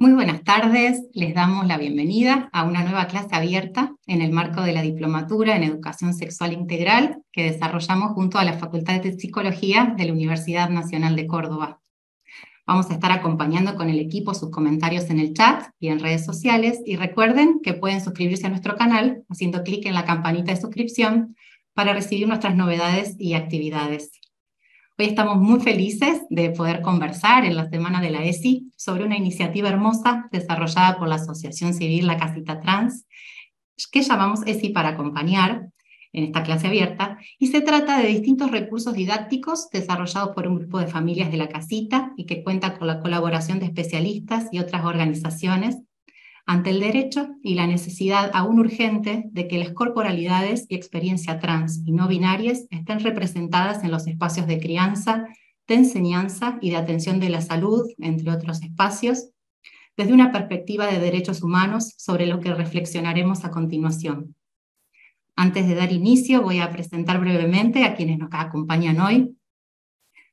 Muy buenas tardes, les damos la bienvenida a una nueva clase abierta en el marco de la Diplomatura en Educación Sexual Integral que desarrollamos junto a la Facultad de Psicología de la Universidad Nacional de Córdoba. Vamos a estar acompañando con el equipo sus comentarios en el chat y en redes sociales, y recuerden que pueden suscribirse a nuestro canal haciendo clic en la campanita de suscripción para recibir nuestras novedades y actividades. Hoy estamos muy felices de poder conversar en la Semana de la ESI sobre una iniciativa hermosa desarrollada por la Asociación Civil La Casita Trans, que llamamos ESI para acompañar en esta clase abierta, y se trata de distintos recursos didácticos desarrollados por un grupo de familias de la casita y que cuenta con la colaboración de especialistas y otras organizaciones ante el derecho y la necesidad aún urgente de que las corporalidades y experiencia trans y no binarias estén representadas en los espacios de crianza, de enseñanza y de atención de la salud, entre otros espacios, desde una perspectiva de derechos humanos sobre lo que reflexionaremos a continuación. Antes de dar inicio, voy a presentar brevemente a quienes nos acompañan hoy.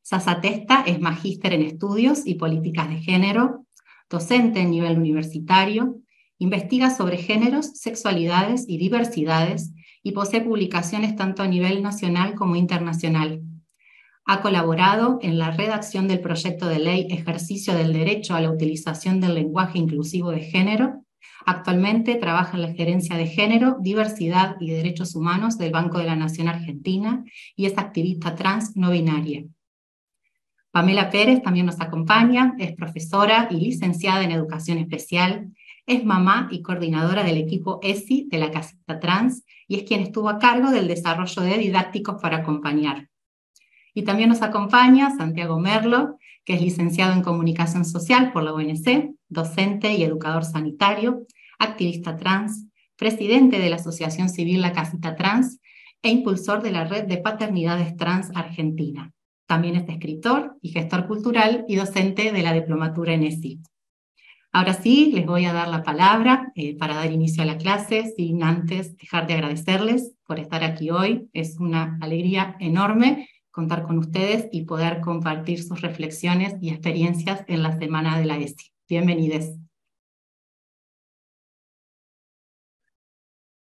Sasa Testa es magíster en estudios y políticas de género, docente en nivel universitario, investiga sobre géneros, sexualidades y diversidades y posee publicaciones tanto a nivel nacional como internacional. Ha colaborado en la redacción del proyecto de ley Ejercicio del Derecho a la Utilización del Lenguaje Inclusivo de Género. Actualmente trabaja en la Gerencia de Género, Diversidad y Derechos Humanos del Banco de la Nación Argentina y es activista trans no binaria. Pamela Pérez también nos acompaña, es profesora y licenciada en Educación Especial, es mamá y coordinadora del equipo ESI de la Casita Trans y es quien estuvo a cargo del desarrollo de didácticos para acompañar. Y también nos acompaña Santiago Merlo, que es licenciado en Comunicación Social por la UNC, docente y educador sanitario, activista trans, presidente de la Asociación Civil La Casita Trans e impulsor de la Red de Paternidades Trans Argentina. También es escritor y gestor cultural y docente de la Diplomatura en ESI. Ahora sí, les voy a dar la palabra para dar inicio a la clase, sin antes dejar de agradecerles por estar aquí hoy. Es una alegría enorme contar con ustedes y poder compartir sus reflexiones y experiencias en la Semana de la ESI. Bienvenidos.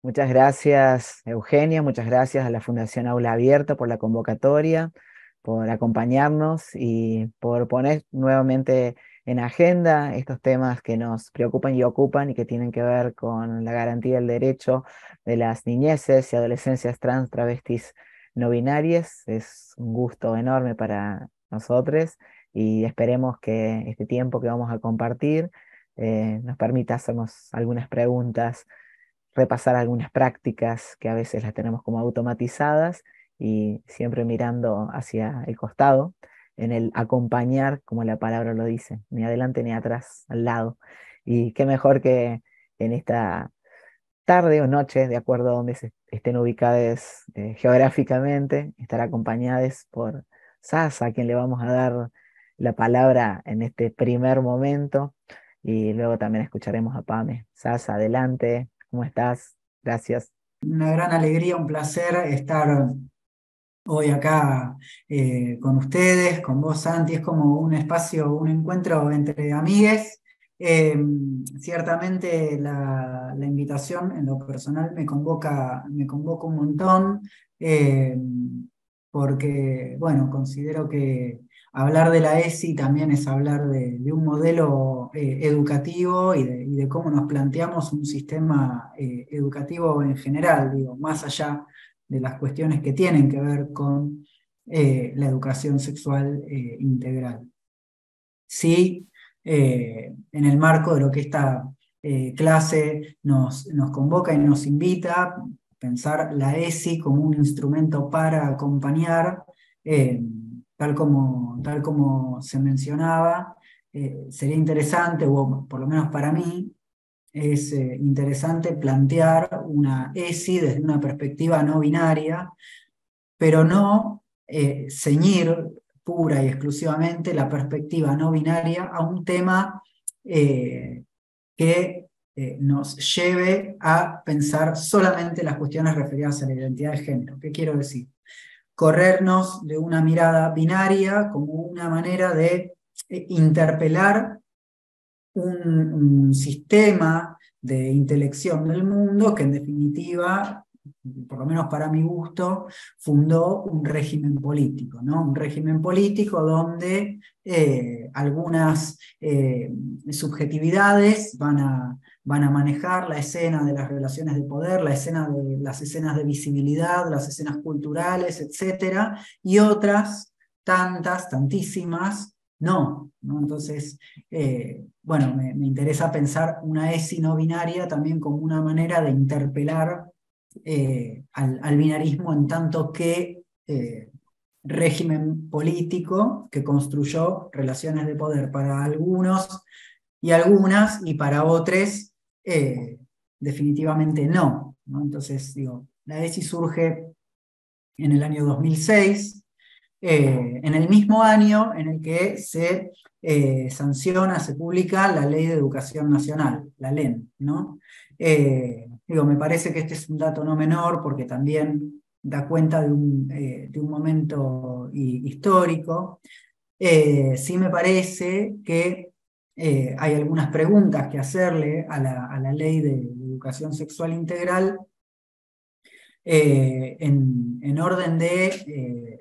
Muchas gracias, Eugenia, muchas gracias a la Fundación Aula Abierta por la convocatoria, por acompañarnos y por poner nuevamente en agenda estos temas que nos preocupan y ocupan y que tienen que ver con la garantía del derecho de las niñeces y adolescencias trans, travestis, no binarias. Es un gusto enorme para nosotros y esperemos que este tiempo que vamos a compartir nos permita hacernos algunas preguntas, repasar algunas prácticas que a veces las tenemos como automatizadas y siempre mirando hacia el costado, en el acompañar, como la palabra lo dice, ni adelante ni atrás, al lado. Y qué mejor que en esta tarde o noche, de acuerdo a donde estén ubicadas geográficamente, estar acompañadas por Sasa, a quien le vamos a dar la palabra en este primer momento, y luego también escucharemos a Pame. Sasa, adelante, ¿cómo estás? Gracias. Una gran alegría, un placer estar hoy acá con ustedes, con vos, Santi. Es como un espacio, un encuentro entre amigues. Eh, Ciertamente la invitación en lo personal me convoca un montón, eh, porque, bueno, considero que hablar de la ESI también es hablar de un modelo educativo y de cómo nos planteamos un sistema educativo en general, digo, más allá de las cuestiones que tienen que ver con la educación sexual integral. Sí, en el marco de lo que esta clase nos convoca y nos invita a pensar la ESI como un instrumento para acompañar, eh, tal como se mencionaba. Sería interesante, o por lo menos para mí, es interesante plantear una ESI desde una perspectiva no binaria, pero no ceñir pura y exclusivamente la perspectiva no binaria a un tema que nos lleve a pensar solamente las cuestiones referidas a la identidad de género. ¿Qué quiero decir? Corrernos de una mirada binaria como una manera de interpelar un sistema de intelección del mundo que en definitiva, por lo menos para mi gusto, fundó un régimen político, ¿no? Un régimen político donde algunas subjetividades van a manejar la escena de las relaciones de poder, las escenas de visibilidad, las escenas culturales, etc. Y otras, tantísimas, no. Entonces, bueno, me interesa pensar una ESI no binaria también como una manera de interpelar al binarismo en tanto que régimen político que construyó relaciones de poder para algunos y algunas, y para otros definitivamente no. Entonces, digo, la ESI surge en el año 2006, en el mismo año en el que se sanciona, se publica la Ley de Educación Nacional, la LEN, ¿no? Digo, me parece que este es un dato no menor porque también da cuenta de un momento histórico. Sí me parece que hay algunas preguntas que hacerle a la Ley de Educación Sexual Integral en orden de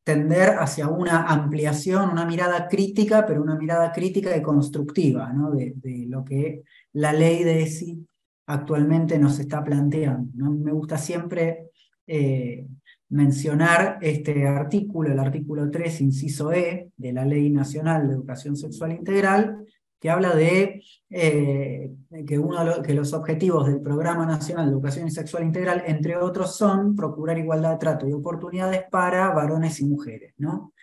tender hacia una ampliación, una mirada crítica, pero una mirada crítica y constructiva, ¿no? de lo que la ley de ESI actualmente nos está planteando, ¿no? Me gusta siempre mencionar este artículo, el artículo 3, inciso E, de la Ley Nacional de Educación Sexual Integral, que habla de que los objetivos del Programa Nacional de Educación Sexual Integral, entre otros, son procurar igualdad de trato y oportunidades para varones y mujeres, ¿no?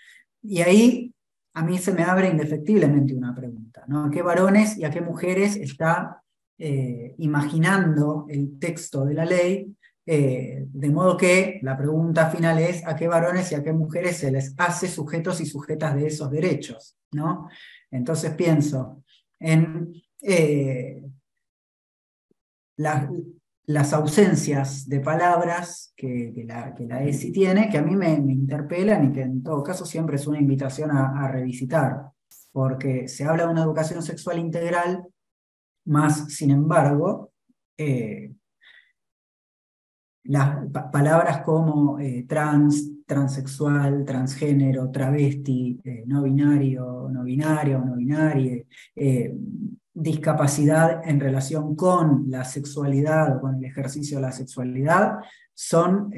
Y ahí a mí se me abre indefectiblemente una pregunta, ¿no? ¿A qué varones y a qué mujeres está imaginando el texto de la ley? De modo que la pregunta final es ¿a qué varones y a qué mujeres se les hace sujetos y sujetas de esos derechos? ¿No? Entonces pienso en las ausencias de palabras que la ESI tiene, que a mí me interpelan y que en todo caso siempre es una invitación a revisitar, porque se habla de una educación sexual integral, más sin embargo, las palabras como transexual, transgénero, travesti, no binario, no binaria o no binaria, discapacidad en relación con la sexualidad o con el ejercicio de la sexualidad, son,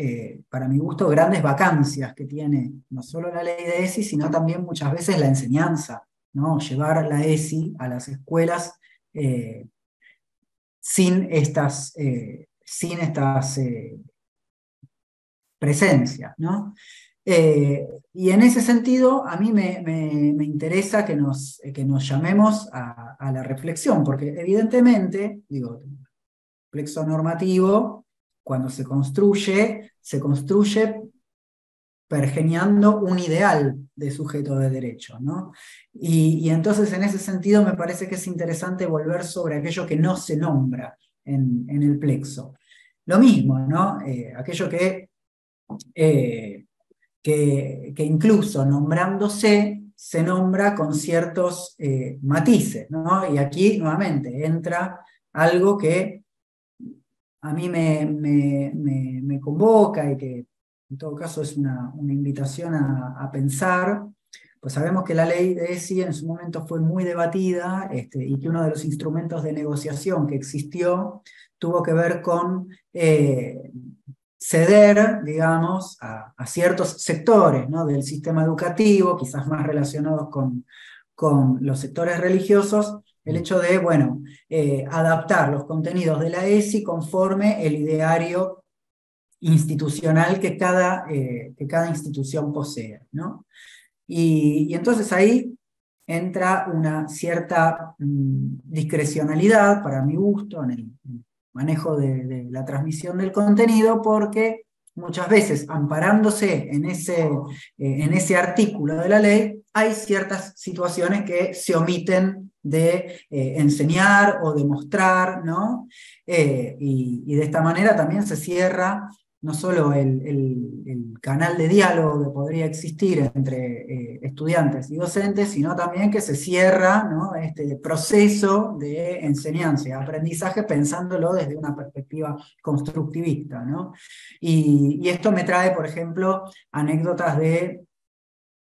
para mi gusto, grandes vacancias que tiene no solo la ley de ESI, sino también muchas veces la enseñanza, ¿no? Llevar la ESI a las escuelas sin estas presencias, ¿no? Y en ese sentido, a mí me interesa que nos llamemos a la reflexión, porque evidentemente, digo, el plexo normativo, cuando se construye pergeñando un ideal de sujeto de derecho, ¿no? Y entonces en ese sentido me parece que es interesante volver sobre aquello que no se nombra en el plexo. Lo mismo, ¿no? Aquello que incluso nombrándose se nombra con ciertos matices, ¿no? Y aquí nuevamente entra algo que a mí me convoca y que en todo caso es una invitación a pensar. Pues sabemos que la ley de ESI en su momento fue muy debatida y que uno de los instrumentos de negociación que existió tuvo que ver con ceder, digamos, a ciertos sectores, ¿no? del sistema educativo, quizás más relacionados con los sectores religiosos, el hecho de, bueno, adaptar los contenidos de la ESI conforme el ideario institucional que cada institución posea, ¿no? Y entonces ahí entra una cierta discrecionalidad, para mi gusto, en el manejo de la transmisión del contenido, porque muchas veces, amparándose en ese artículo de la ley, hay ciertas situaciones que se omiten de enseñar o de mostrar, ¿no? Y de esta manera también se cierra no solo el canal de diálogo que podría existir entre estudiantes y docentes, sino también que se cierra, ¿no?, este proceso de enseñanza y aprendizaje pensándolo desde una perspectiva constructivista, ¿no? Y esto me trae, por ejemplo, anécdotas de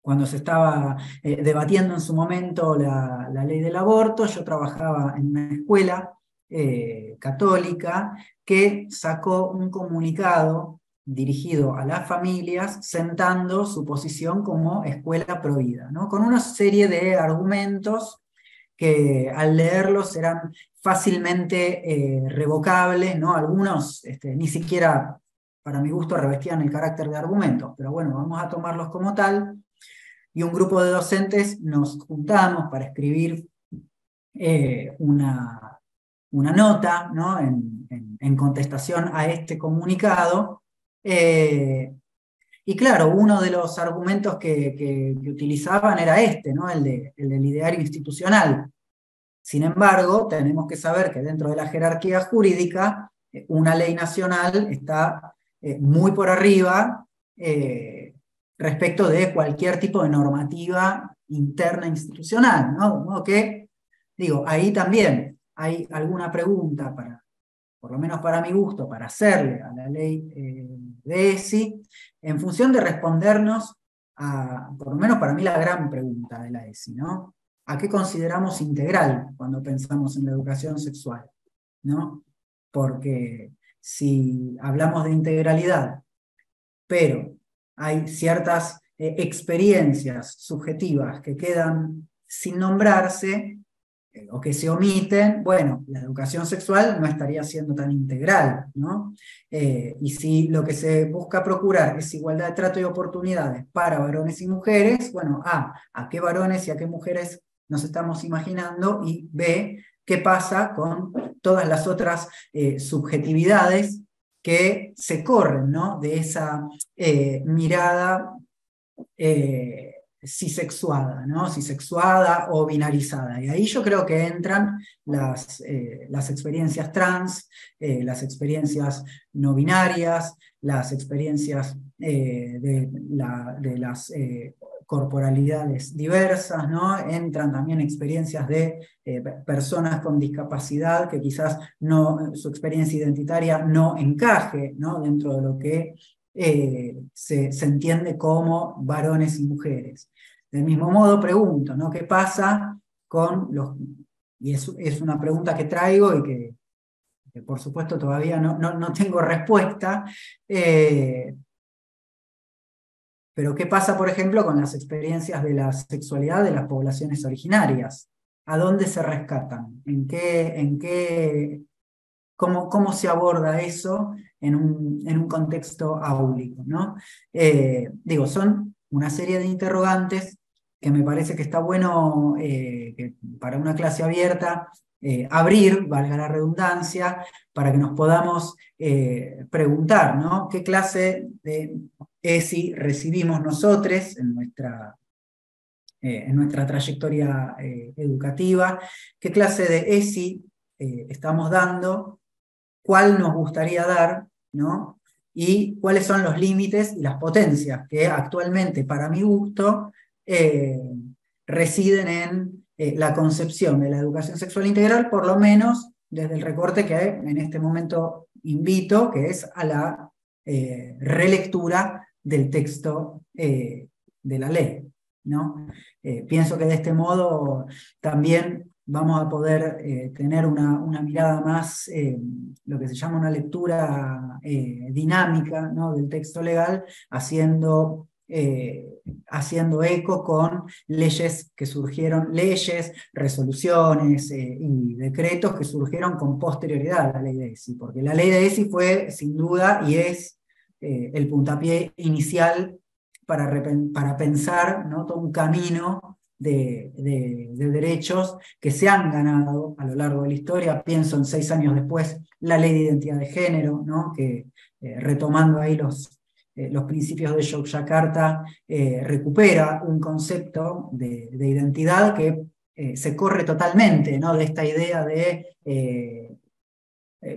cuando se estaba debatiendo en su momento la ley del aborto. Yo trabajaba en una escuela católica que sacó un comunicado dirigido a las familias, sentando su posición como escuela prohibida, ¿no?, con una serie de argumentos que al leerlos eran fácilmente revocables, ¿no? Algunos ni siquiera, para mi gusto, revestían el carácter de argumentos, pero bueno, vamos a tomarlos como tal. Y un grupo de docentes nos juntamos para escribir una nota, ¿no?, en contestación a este comunicado. Y claro, uno de los argumentos que utilizaban era ¿no?, el del ideario institucional. Sin embargo, tenemos que saber que dentro de la jerarquía jurídica, una ley nacional está muy por arriba respecto de cualquier tipo de normativa interna institucional, ¿no? De modo que, digo, ahí también hay alguna pregunta, por lo menos para mi gusto, para hacerle a la ley de ESI, en función de respondernos a, por lo menos para mí, la gran pregunta de la ESI, ¿no? ¿A qué consideramos integral cuando pensamos en la educación sexual? ¿No? Porque si hablamos de integralidad, pero hay ciertas experiencias subjetivas que quedan sin nombrarse, o que se omiten, bueno, la educación sexual no estaría siendo tan integral, ¿no? Y si lo que se busca procurar es igualdad de trato y oportunidades para varones y mujeres, bueno, ¿a qué varones y a qué mujeres nos estamos imaginando? Y B, ¿qué pasa con todas las otras subjetividades que se corren, ¿no?, de esa mirada cisexuada, ¿no?, cisexuada o binarizada? Y ahí yo creo que entran las experiencias trans, las experiencias no binarias, las experiencias de las corporalidades diversas, ¿no? Entran también experiencias de personas con discapacidad que quizás no, su experiencia identitaria no encaje, ¿no?, dentro de lo que se entiende como varones y mujeres. Del mismo modo pregunto, ¿no?, ¿qué pasa con los... Y es una pregunta que traigo y que por supuesto todavía no tengo respuesta, pero ¿qué pasa, por ejemplo, con las experiencias de la sexualidad de las poblaciones originarias? ¿A dónde se rescatan? ¿Cómo se aborda eso en un contexto áulico, ¿no? Digo, son una serie de interrogantes que me parece que está bueno que para una clase abierta abrir, valga la redundancia, para que nos podamos preguntar, ¿no?, ¿qué clase de ESI recibimos nosotros en nuestra trayectoria educativa? ¿Qué clase de ESI estamos dando? ¿Cuál nos gustaría dar, ¿no? Y cuáles son los límites y las potencias que actualmente, para mi gusto, residen en la concepción de la educación sexual integral, por lo menos desde el recorte que en este momento invito, que es a la relectura del texto de la ley, ¿no? Pienso que de este modo también vamos a poder tener una mirada más, lo que se llama una lectura dinámica, ¿no?, del texto legal, haciendo eco con leyes que surgieron, leyes, resoluciones y decretos que surgieron con posterioridad a la ley de ESI, porque la ley de ESI fue, sin duda, y es el puntapié inicial para pensar, ¿no?, todo un camino de derechos que se han ganado a lo largo de la historia. Pienso en 6 años después la ley de identidad de género, ¿no?, que retomando ahí los principios de Yogyakarta, recupera un concepto de identidad que se corre totalmente, ¿no?, de esta idea de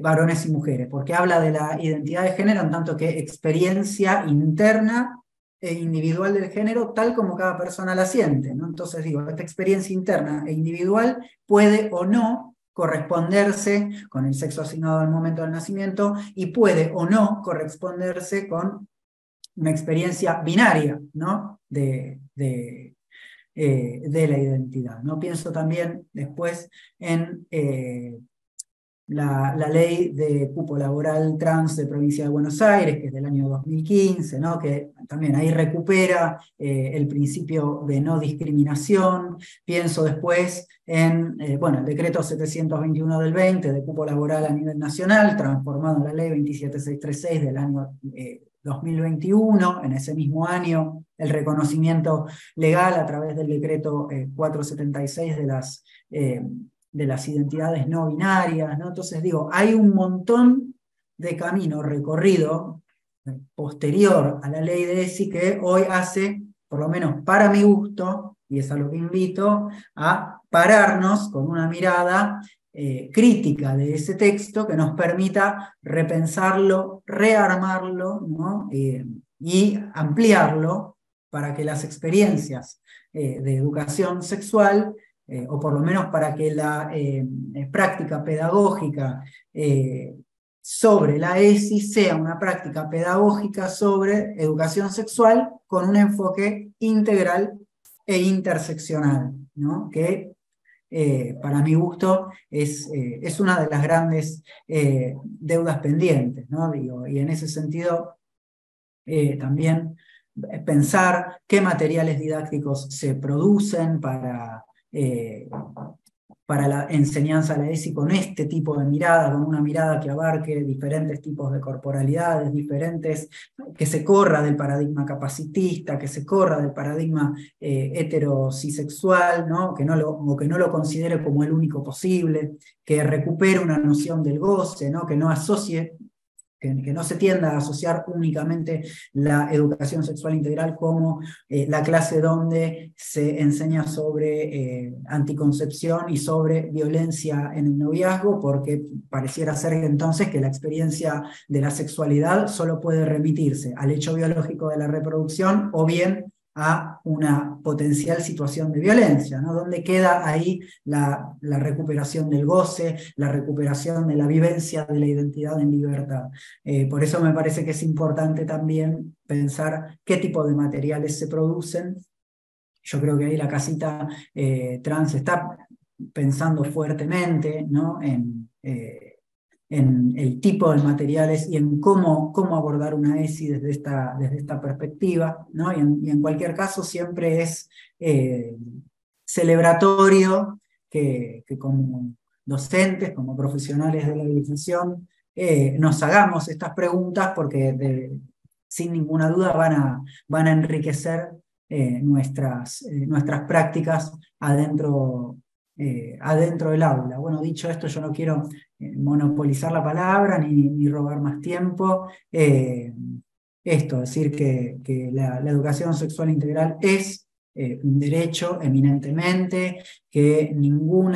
varones y mujeres, porque habla de la identidad de género en tanto que experiencia interna e individual del género, tal como cada persona la siente, ¿no? Entonces digo, esta experiencia interna e individual puede o no corresponderse con el sexo asignado al momento del nacimiento y puede o no corresponderse con una experiencia binaria, ¿no? de la identidad, ¿no? Pienso también después en la ley de cupo laboral trans de Provincia de Buenos Aires, que es del año 2015, ¿no? Que también ahí recupera el principio de no discriminación. Pienso después en el decreto 721 del 20 de cupo laboral a nivel nacional, transformado en la ley 27636 del año 2021, en ese mismo año, el reconocimiento legal a través del decreto 476 de las identidades no binarias, ¿no? Entonces digo, hay un montón de camino recorrido posterior a la ley de ESI que hoy hace, por lo menos para mi gusto, y es a lo que invito, a pararnos con una mirada crítica de ese texto que nos permita repensarlo, rearmarlo, ¿no? Y ampliarlo para que las experiencias de educación sexual o por lo menos para que la práctica pedagógica sobre la ESI sea una práctica pedagógica sobre educación sexual con un enfoque integral e interseccional, ¿no? Que para mi gusto es una de las grandes deudas pendientes, ¿no? Digo, y en ese sentido también pensar qué materiales didácticos se producen para la enseñanza a la ESI con este tipo de mirada, con una mirada que abarque diferentes tipos de corporalidades, que se corra del paradigma capacitista, que se corra del paradigma heterocisexual, ¿no? O que no lo considere como el único posible, que recupere una noción del goce, ¿no? Que no asocie, que no se tienda a asociar únicamente la educación sexual integral como la clase donde se enseña sobre anticoncepción y sobre violencia en el noviazgo, porque pareciera ser entonces que la experiencia de la sexualidad solo puede remitirse al hecho biológico de la reproducción o bien a una potencial situación de violencia, ¿no? ¿Dónde queda ahí la recuperación del goce, la recuperación de la vivencia de la identidad en libertad? Por eso me parece que es importante también pensar qué tipo de materiales se producen. Yo creo que ahí la casita trans está pensando fuertemente, ¿no? En el tipo de materiales y en cómo abordar una ESI desde esta perspectiva, ¿no? Y en cualquier caso siempre es celebratorio que como docentes, como profesionales de la educación, nos hagamos estas preguntas porque sin ninguna duda van a enriquecer nuestras prácticas adentro del aula. Bueno, dicho esto, yo no quiero monopolizar la palabra ni robar más tiempo. Decir que la educación sexual integral es un derecho eminentemente, que ningún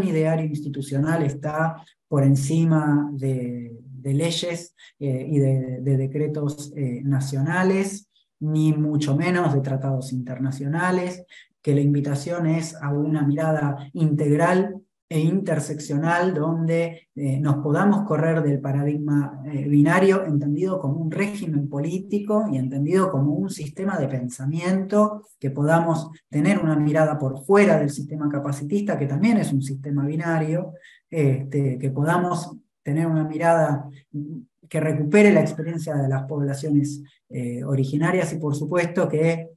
ideario institucional está por encima de leyes y de decretos nacionales, ni mucho menos de tratados internacionales, que la invitación es a una mirada integral e interseccional donde nos podamos correr del paradigma binario entendido como un régimen político y entendido como un sistema de pensamiento, que podamos tener una mirada por fuera del sistema capacitista, que también es un sistema binario, que podamos tener una mirada que recupere la experiencia de las poblaciones originarias y por supuesto que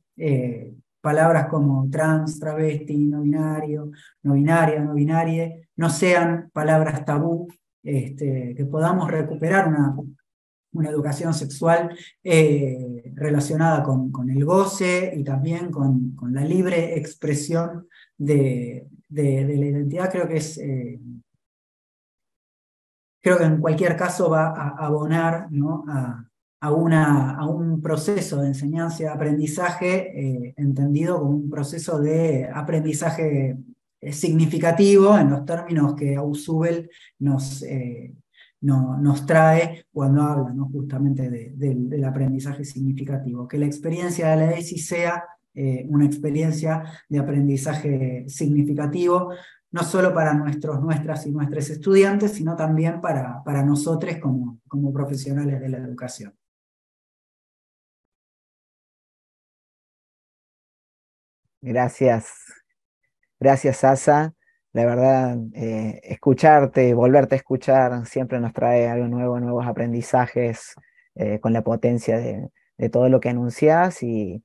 palabras como trans, travesti, no binario, no binaria, no binarie, no sean palabras tabú, que podamos recuperar una educación sexual relacionada con el goce y también con la libre expresión de la identidad. Creo que en cualquier caso va a abonar, ¿no? a un proceso de enseñanza y aprendizaje entendido como un proceso de aprendizaje significativo en los términos que Ausubel nos trae cuando habla, ¿no?, justamente del aprendizaje significativo, que la experiencia de la ESI sea una experiencia de aprendizaje significativo, no solo para nuestras y nuestros estudiantes, sino también para nosotros como profesionales de la educación. Gracias, gracias Asa. La verdad, escucharte, volverte a escuchar, siempre nos trae algo nuevo, nuevos aprendizajes, con la potencia de todo lo que anunciás y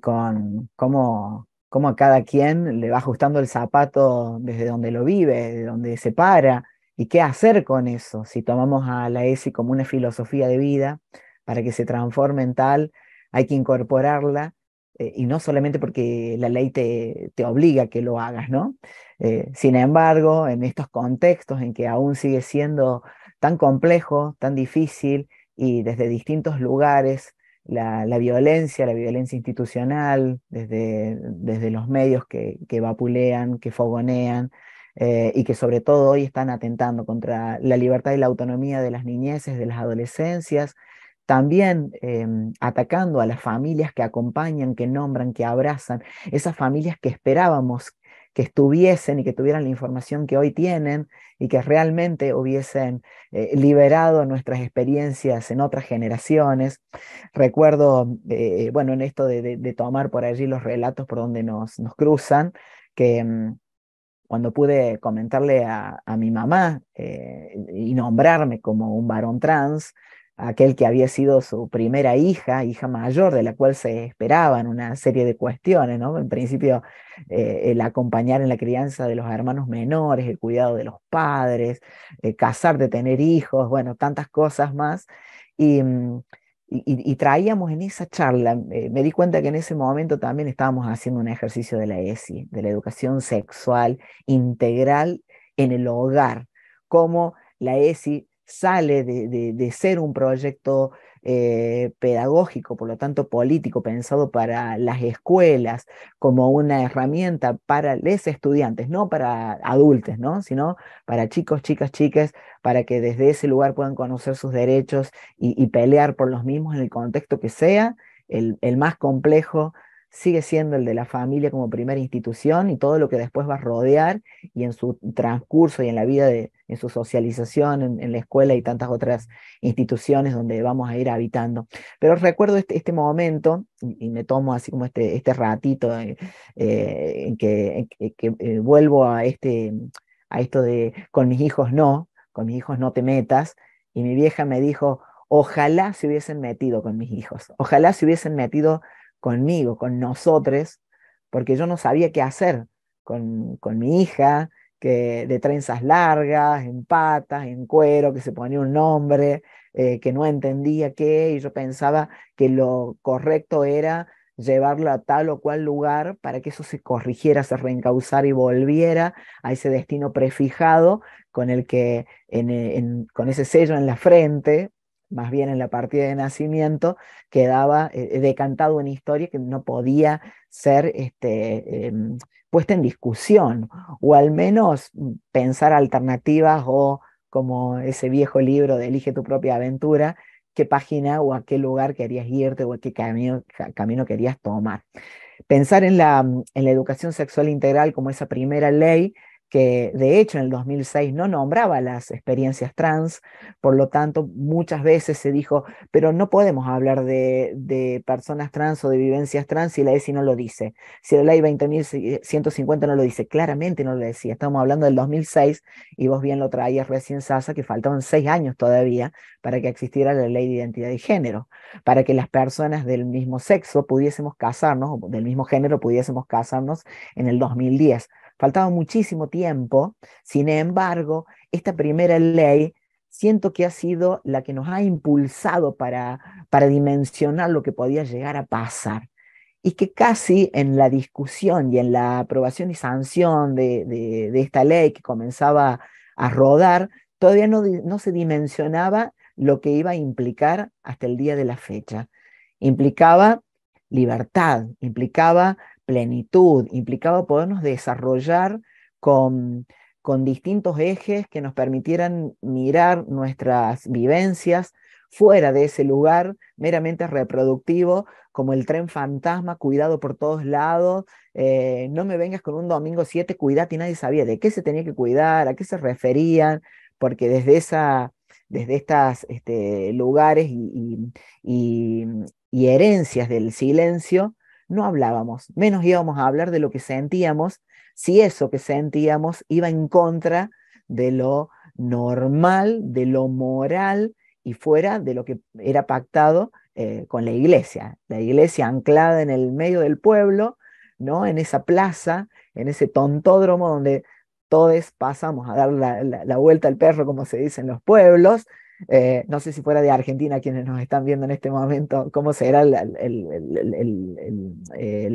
con cómo a cada quien le va ajustando el zapato desde donde lo vive, de donde se para, y qué hacer con eso, si tomamos a la ESI como una filosofía de vida, para que se transforme en tal, hay que incorporarla, y no solamente porque la ley te obliga a que lo hagas, ¿no? Sin embargo, en estos contextos en que aún sigue siendo tan complejo, tan difícil, y desde distintos lugares, la violencia, la violencia institucional, desde los medios que vapulean, que fogonean, y que sobre todo hoy están atentando contra la libertad y la autonomía de las niñeces, de las adolescencias, también atacando a las familias que acompañan, que nombran, que abrazan, esas familias que esperábamos que estuviesen y que tuvieran la información que hoy tienen y que realmente hubiesen liberado nuestras experiencias en otras generaciones. Recuerdo, bueno, en esto de tomar por allí los relatos por donde nos cruzan, que cuando pude comentarle a mi mamá, y nombrarme como un varón trans, aquel que había sido su primera hija mayor, de la cual se esperaban una serie de cuestiones, ¿no? En principio, el acompañar en la crianza de los hermanos menores, el cuidado de los padres, casarte, tener hijos, bueno, tantas cosas más. Y, y traíamos en esa charla, me di cuenta que en ese momento también estábamos haciendo un ejercicio de la ESI, de la educación sexual integral en el hogar, cómo la ESI sale de ser un proyecto pedagógico, por lo tanto político, pensado para las escuelas, como una herramienta para los estudiantes, no para adultos, ¿no?, sino para chicos, chicas, chicas, para que desde ese lugar puedan conocer sus derechos y pelear por los mismos en el contexto que sea. El más complejo sigue siendo el de la familia como primera institución y todo lo que después va a rodear y en su transcurso y en la vida, en su socialización, en la escuela y tantas otras instituciones donde vamos a ir habitando. Pero recuerdo este momento y me tomo así como este ratito, en que vuelvo a esto de con mis hijos no te metas, y mi vieja me dijo: ojalá se hubiesen metido con mis hijos, ojalá se hubiesen metido conmigo, con nosotros, porque yo no sabía qué hacer con mi hija, que de trenzas largas, en patas, en cuero, que se ponía un nombre, que no entendía qué, y yo pensaba que lo correcto era llevarlo a tal o cual lugar para que eso se corrigiera, se reencauzara y volviera a ese destino prefijado con el que con ese sello en la frente, más bien en la partida de nacimiento, quedaba decantado una historia que no podía ser puesta en discusión, o al menos pensar alternativas, o como ese viejo libro de Elige tu propia aventura, qué página o a qué lugar querías irte o a qué camino querías tomar. Pensar en la educación sexual integral como esa primera ley que de hecho en el 2006 no nombraba las experiencias trans, por lo tanto muchas veces se dijo, pero no podemos hablar de personas trans o de vivencias trans si la ESI no lo dice, si la ley 20.150 no lo dice, claramente no lo decía, estamos hablando del 2006 y vos bien lo traías recién, Sasa, que faltaban 6 años todavía para que existiera la ley de identidad de género, para que las personas del mismo sexo pudiésemos casarnos, o del mismo género pudiésemos casarnos en el 2010. Faltaba muchísimo tiempo, sin embargo, esta primera ley siento que ha sido la que nos ha impulsado para dimensionar lo que podía llegar a pasar. Y que casi en la discusión y en la aprobación y sanción de esta ley que comenzaba a rodar, todavía no se dimensionaba lo que iba a implicar hasta el día de la fecha. Implicaba libertad, implicaba plenitud, implicaba podernos desarrollar con, con distintos ejes que nos permitieran mirar nuestras vivencias fuera de ese lugar meramente reproductivo, como el tren fantasma, cuidado por todos lados, no me vengas con un domingo 7, cuidate, y nadie sabía de qué se tenía que cuidar, a qué se referían, porque desde estas lugares y, y herencias del silencio, no hablábamos, menos íbamos a hablar de lo que sentíamos, si eso que sentíamos iba en contra de lo normal, de lo moral y fuera de lo que era pactado con la iglesia anclada en el medio del pueblo, ¿no? En esa plaza, en ese tontódromo donde todos pasamos a dar la vuelta al perro, como se dice en los pueblos. No sé si fuera de Argentina quienes nos están viendo en este momento, cómo será la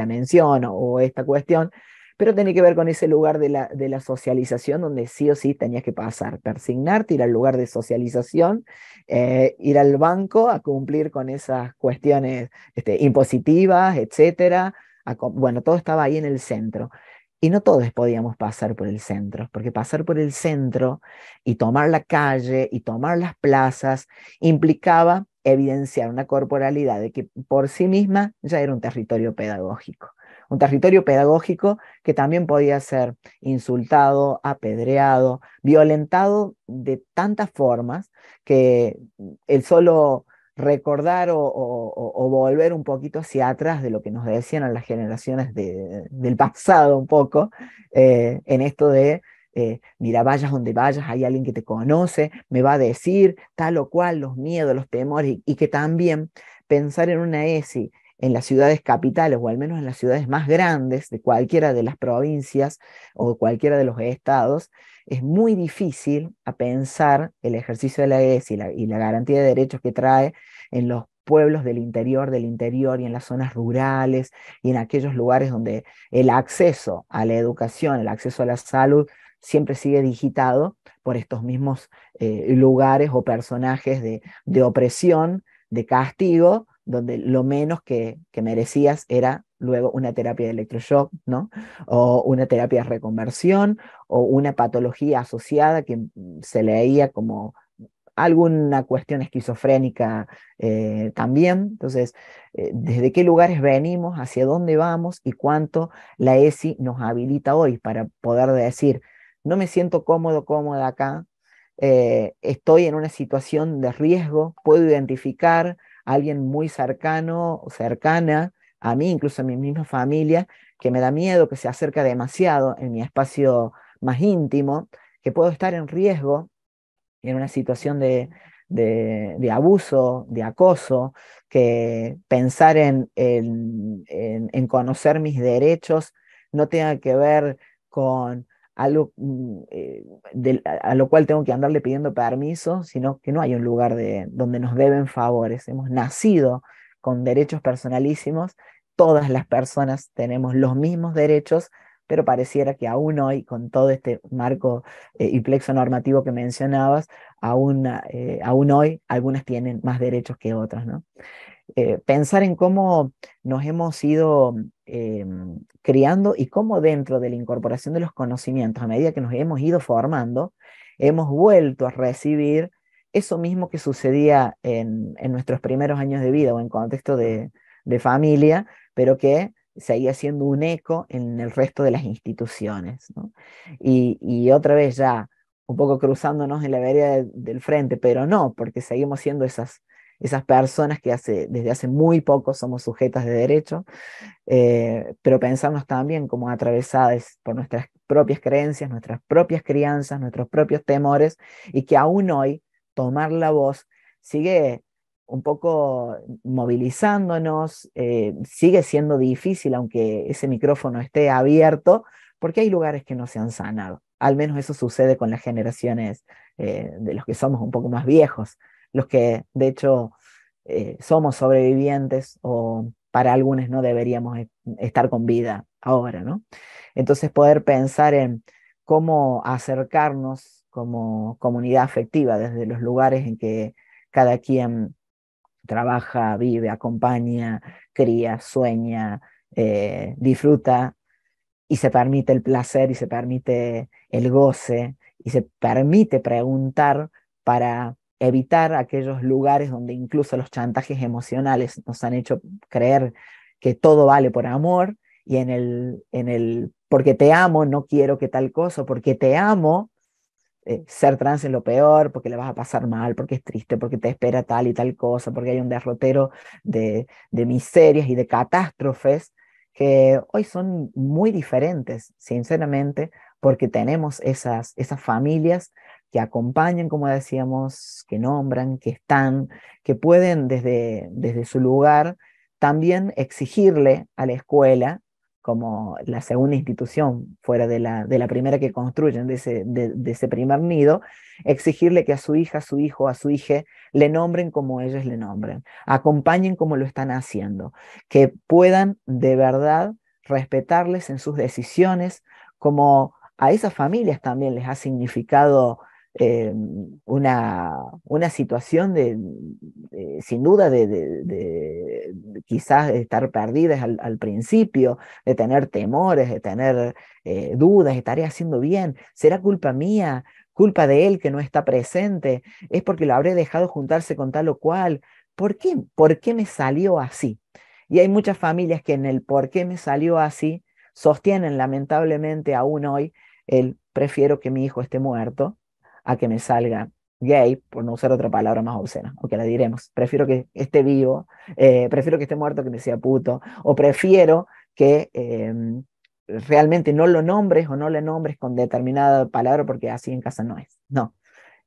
mención o esta cuestión, pero tiene que ver con ese lugar de la socialización donde sí o sí tenías que pasar, persignarte, ir al lugar de socialización, ir al banco a cumplir con esas cuestiones impositivas, etcétera. Bueno, todo estaba ahí en el centro. Y no todos podíamos pasar por el centro, porque pasar por el centro y tomar la calle y tomar las plazas implicaba evidenciar una corporalidad de que por sí misma ya era un territorio pedagógico. Un territorio pedagógico que también podía ser insultado, apedreado, violentado de tantas formas que el solo recordar o volver un poquito hacia atrás de lo que nos decían a las generaciones del pasado un poco, en esto de, mira, vayas donde vayas, hay alguien que te conoce, me va a decir tal o cual, los miedos, los temores, y que también pensar en una ESI en las ciudades capitales, o al menos en las ciudades más grandes de cualquiera de las provincias o cualquiera de los estados, es muy difícil a pensar el ejercicio de la ESI y la garantía de derechos que trae en los pueblos del interior y en las zonas rurales y en aquellos lugares donde el acceso a la educación, el acceso a la salud siempre sigue digitado por estos mismos lugares o personajes de opresión, de castigo, donde lo menos que merecías era luego una terapia de electroshock, ¿no? O una terapia de reconversión, o una patología asociada que se leía como alguna cuestión esquizofrénica también. Entonces, ¿desde qué lugares venimos, hacia dónde vamos y cuánto la ESI nos habilita hoy para poder decir, no me siento cómodo, cómoda acá, estoy en una situación de riesgo, puedo identificar a alguien muy cercano o cercana a mí, incluso a mi misma familia, que me da miedo, que se acerca demasiado en mi espacio más íntimo, que puedo estar en riesgo en una situación de abuso, de acoso, que pensar en conocer mis derechos no tenga que ver con algo a lo cual tengo que andarle pidiendo permiso, sino que no hay un lugar donde nos deben favores. Hemos nacido con derechos personalísimos, todas las personas tenemos los mismos derechos, pero pareciera que aún hoy, con todo este marco y plexo normativo que mencionabas, aún hoy algunas tienen más derechos que otras, ¿no? Pensar en cómo nos hemos ido criando y cómo dentro de la incorporación de los conocimientos, a medida que nos hemos ido formando, hemos vuelto a recibir eso mismo que sucedía en nuestros primeros años de vida o en contexto de familia, pero que seguía siendo un eco en el resto de las instituciones, ¿no? Y otra vez ya un poco cruzándonos en la vereda del frente, pero no, porque seguimos siendo esas personas que desde hace muy poco somos sujetas de derecho, pero pensarnos también como atravesadas por nuestras propias creencias, nuestras propias crianzas, nuestros propios temores, y que aún hoy tomar la voz sigue un poco movilizándonos, sigue siendo difícil aunque ese micrófono esté abierto, porque hay lugares que no se han sanado. Al menos eso sucede con las generaciones de los que somos un poco más viejos, los que de hecho somos sobrevivientes o para algunos no deberíamos estar con vida ahora, ¿no? Entonces poder pensar en cómo acercarnos como comunidad afectiva desde los lugares en que cada quien trabaja, vive, acompaña, cría, sueña, disfruta y se permite el placer y se permite el goce y se permite preguntar para evitar aquellos lugares donde incluso los chantajes emocionales nos han hecho creer que todo vale por amor y en el porque te amo no quiero que tal cosa, porque te amo ser trans es lo peor, porque le vas a pasar mal, porque es triste, porque te espera tal y tal cosa, porque hay un derrotero de miserias y de catástrofes que hoy son muy diferentes, sinceramente, porque tenemos esas familias que acompañan, como decíamos, que nombran, que están, que pueden desde su lugar también exigirle a la escuela como la segunda institución fuera de la primera que construyen, de ese primer nido, exigirle que a su hija, a su hijo, a su hija le nombren como ellos le nombren, acompañen como lo están haciendo, que puedan de verdad respetarles en sus decisiones, como a esas familias también les ha significado una situación sin duda de quizás estar perdidas al principio, de tener temores, de tener dudas, ¿estaré haciendo bien? ¿Será culpa mía? ¿Culpa de él que no está presente? ¿Es porque lo habré dejado juntarse con tal o cual? ¿Por qué? ¿Por qué me salió así? Y hay muchas familias que en el por qué me salió así sostienen lamentablemente aún hoy el prefiero que mi hijo esté muerto a que me salga gay, por no usar otra palabra más obscena, o que la diremos. Prefiero que esté vivo, prefiero que esté muerto que me sea puto, o prefiero que realmente no lo nombres o no le nombres con determinada palabra porque así en casa no es. No.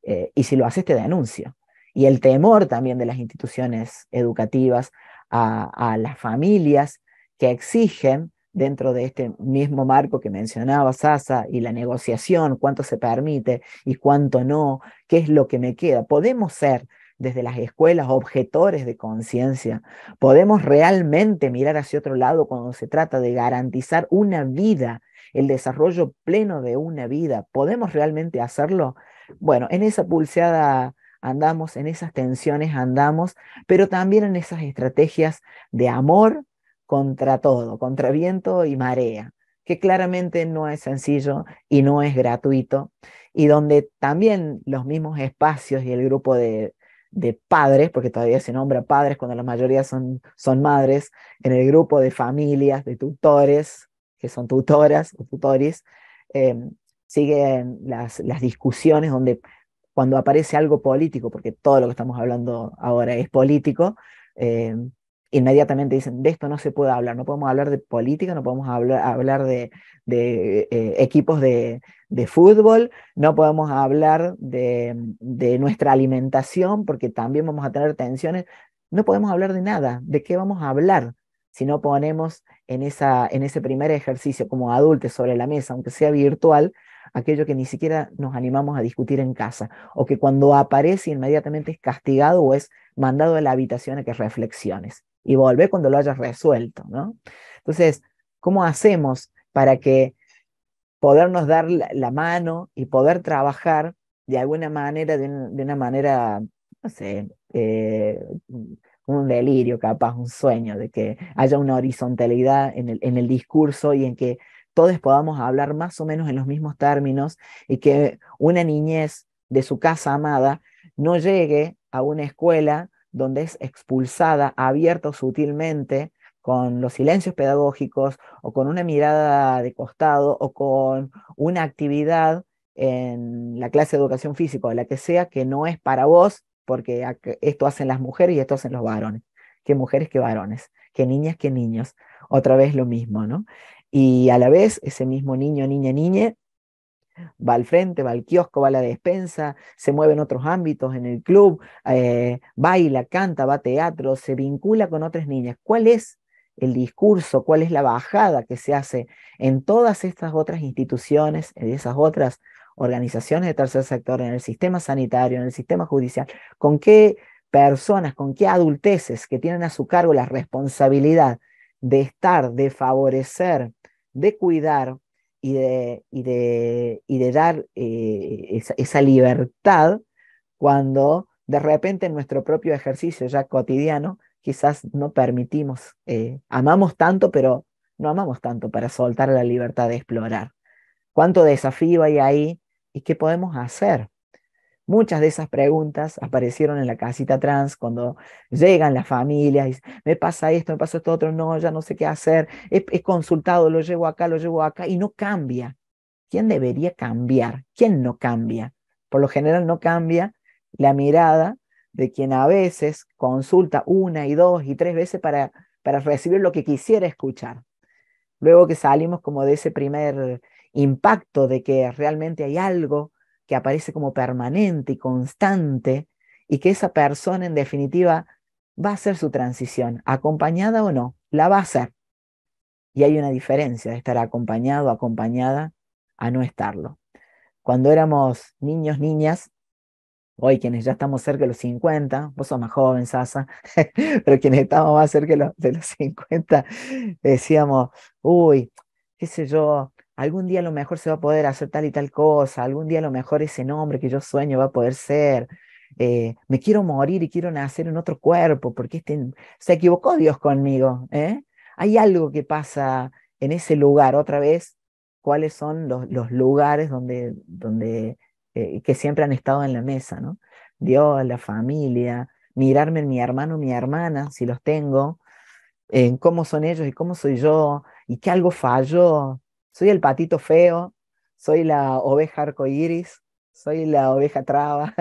Y si lo haces, te denuncio. Y el temor también de las instituciones educativas a las familias que exigen dentro de este mismo marco que mencionaba Sasa y la negociación, cuánto se permite y cuánto no, qué es lo que me queda. Podemos ser desde las escuelas objetores de conciencia, podemos realmente mirar hacia otro lado cuando se trata de garantizar una vida, el desarrollo pleno de una vida. ¿Podemos realmente hacerlo? Bueno, en esa pulseada andamos, en esas tensiones andamos, pero también en esas estrategias de amor contra todo, contra viento y marea, que claramente no es sencillo y no es gratuito, y donde también los mismos espacios y el grupo de padres, porque todavía se nombra padres cuando la mayoría son madres, en el grupo de familias, de tutores, que son tutoras o tutores, eh, siguen las discusiones donde cuando aparece algo político, porque todo lo que estamos hablando ahora es político, eh, inmediatamente dicen, de esto no se puede hablar, no podemos hablar de política, no podemos hablar de equipos de fútbol, no podemos hablar de nuestra alimentación, porque también vamos a tener tensiones, no podemos hablar de nada, ¿de qué vamos a hablar? Si no ponemos en ese primer ejercicio como adultos sobre la mesa, aunque sea virtual, aquello que ni siquiera nos animamos a discutir en casa, o que cuando aparece inmediatamente es castigado o es mandado a la habitación a que reflexiones y volver cuando lo hayas resuelto, ¿no? Entonces, ¿cómo hacemos para que podernos dar la mano y poder trabajar de alguna manera, de una manera, no sé, un delirio capaz, un sueño, de que haya una horizontalidad en el discurso y en que todos podamos hablar más o menos en los mismos términos y que una niñez de su casa amada no llegue a una escuela donde es expulsada abierta o sutilmente con los silencios pedagógicos o con una mirada de costado o con una actividad en la clase de educación física o la que sea que no es para vos, porque esto hacen las mujeres y esto hacen los varones. Que mujeres, que varones, que niñas, que niños. Otra vez lo mismo, ¿no? Y a la vez ese mismo niño, niña, niñe va al frente, va al kiosco, va a la despensa, se mueve en otros ámbitos, en el club, baila, canta, va a teatro, se vincula con otras niñas. ¿Cuál es el discurso? ¿Cuál es la bajada que se hace en todas estas otras instituciones, en esas otras organizaciones de tercer sector, en el sistema sanitario, en el sistema judicial? ¿Con qué personas, con qué adulteces que tienen a su cargo la responsabilidad de estar, de favorecer, de cuidar y de dar esa libertad cuando de repente en nuestro propio ejercicio ya cotidiano quizás no permitimos, amamos tanto, pero no amamos tanto para soltar la libertad de explorar. ¿Cuánto desafío hay ahí y qué podemos hacer? Muchas de esas preguntas aparecieron en la casita trans cuando llegan las familias y me pasa esto, me pasa esto otro, no, ya no sé qué hacer, he consultado, lo llevo acá y no cambia. ¿Quién debería cambiar? ¿Quién no cambia? Por lo general no cambia la mirada de quien a veces consulta una y dos y tres veces para recibir lo que quisiera escuchar. Luego que salimos como de ese primer impacto de que realmente hay algo que aparece como permanente y constante y que esa persona en definitiva va a hacer su transición, acompañada o no, la va a hacer. Y hay una diferencia de estar acompañado o acompañada a no estarlo. Cuando éramos niños, niñas, hoy quienes ya estamos cerca de los 50, vos sos más joven, Sasa, pero quienes estamos más cerca de los 50, decíamos, uy, qué sé yo, algún día a lo mejor se va a poder hacer tal y tal cosa, algún día a lo mejor ese nombre que yo sueño va a poder ser, me quiero morir y quiero nacer en otro cuerpo, porque se equivocó Dios conmigo, ¿eh? Hay algo que pasa en ese lugar, otra vez, cuáles son los lugares donde que siempre han estado en la mesa, ¿no? Dios, la familia, mirarme en mi hermano, mi hermana, si los tengo, en cómo son ellos y cómo soy yo, y que algo falló. Soy el patito feo, soy la oveja arcoíris, soy la oveja traba.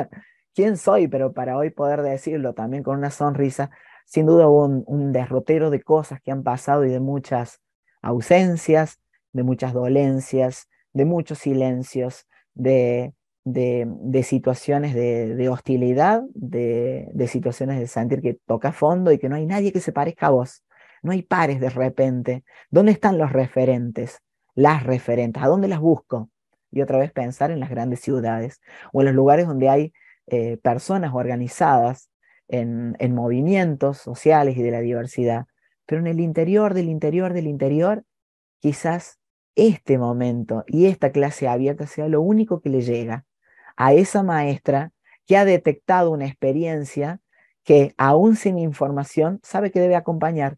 ¿Quién soy? Pero para hoy poder decirlo también con una sonrisa, sin duda hubo un derrotero de cosas que han pasado y de muchas ausencias, de muchas dolencias, de muchos silencios, de situaciones de hostilidad, de situaciones de sentir que toca fondo y que no hay nadie que se parezca a vos. No hay pares de repente. ¿Dónde están los referentes? Las referentes. ¿A dónde las busco? Y otra vez pensar en las grandes ciudades o en los lugares donde hay personas organizadas en movimientos sociales y de la diversidad. Pero en el interior del interior del interior, quizás este momento y esta clase abierta sea lo único que le llega a esa maestra que ha detectado una experiencia que aún sin información sabe que debe acompañar,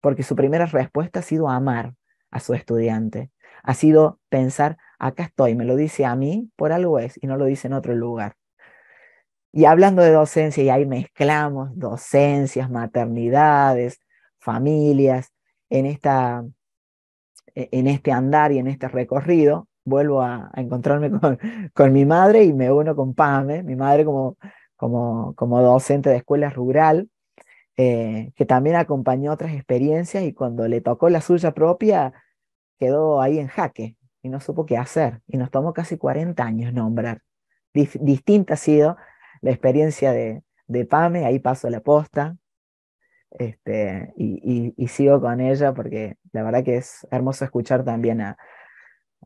porque su primera respuesta ha sido amar a su estudiante, ha sido pensar, acá estoy, me lo dice a mí, por algo es, y no lo dice en otro lugar. Y hablando de docencia, y ahí mezclamos docencias, maternidades, familias, en en este andar y en este recorrido, vuelvo a encontrarme con mi madre y me uno con Pame, mi madre como docente de escuela rural, que también acompañó otras experiencias y cuando le tocó la suya propia, quedó ahí en jaque y no supo qué hacer. Y nos tomó casi 40 años nombrar. Distinta ha sido la experiencia de Pame, ahí paso la posta, y sigo con ella porque la verdad que es hermoso escuchar también a,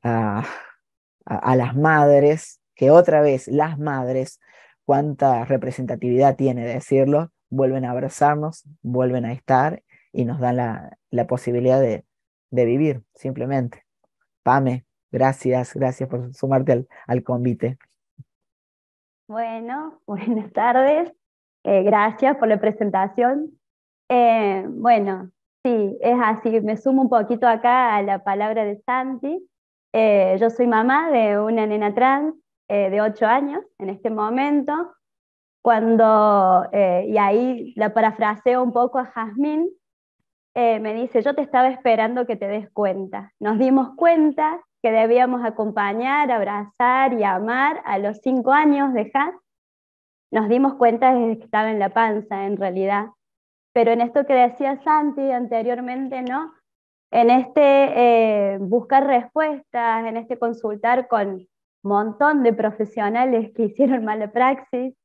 a las madres, que otra vez las madres, cuánta representatividad tiene decirlo, vuelven a abrazarnos, vuelven a estar y nos dan la posibilidad de vivir simplemente. Pame, gracias, gracias por sumarte al convite. Bueno, buenas tardes. Gracias por la presentación. Bueno, sí, es así. Me sumo un poquito acá a la palabra de Santi. Yo soy mamá de una nena trans de 8 años en este momento. Y ahí la parafraseo un poco a Jazmín, me dice, yo te estaba esperando que te des cuenta. Nos dimos cuenta que debíamos acompañar, abrazar y amar a los 5 años de Jaz. Nos dimos cuenta desde que estaba en la panza, en realidad. Pero en esto que decía Santi anteriormente, ¿no? En este buscar respuestas, en este consultar con un montón de profesionales que hicieron mala praxis,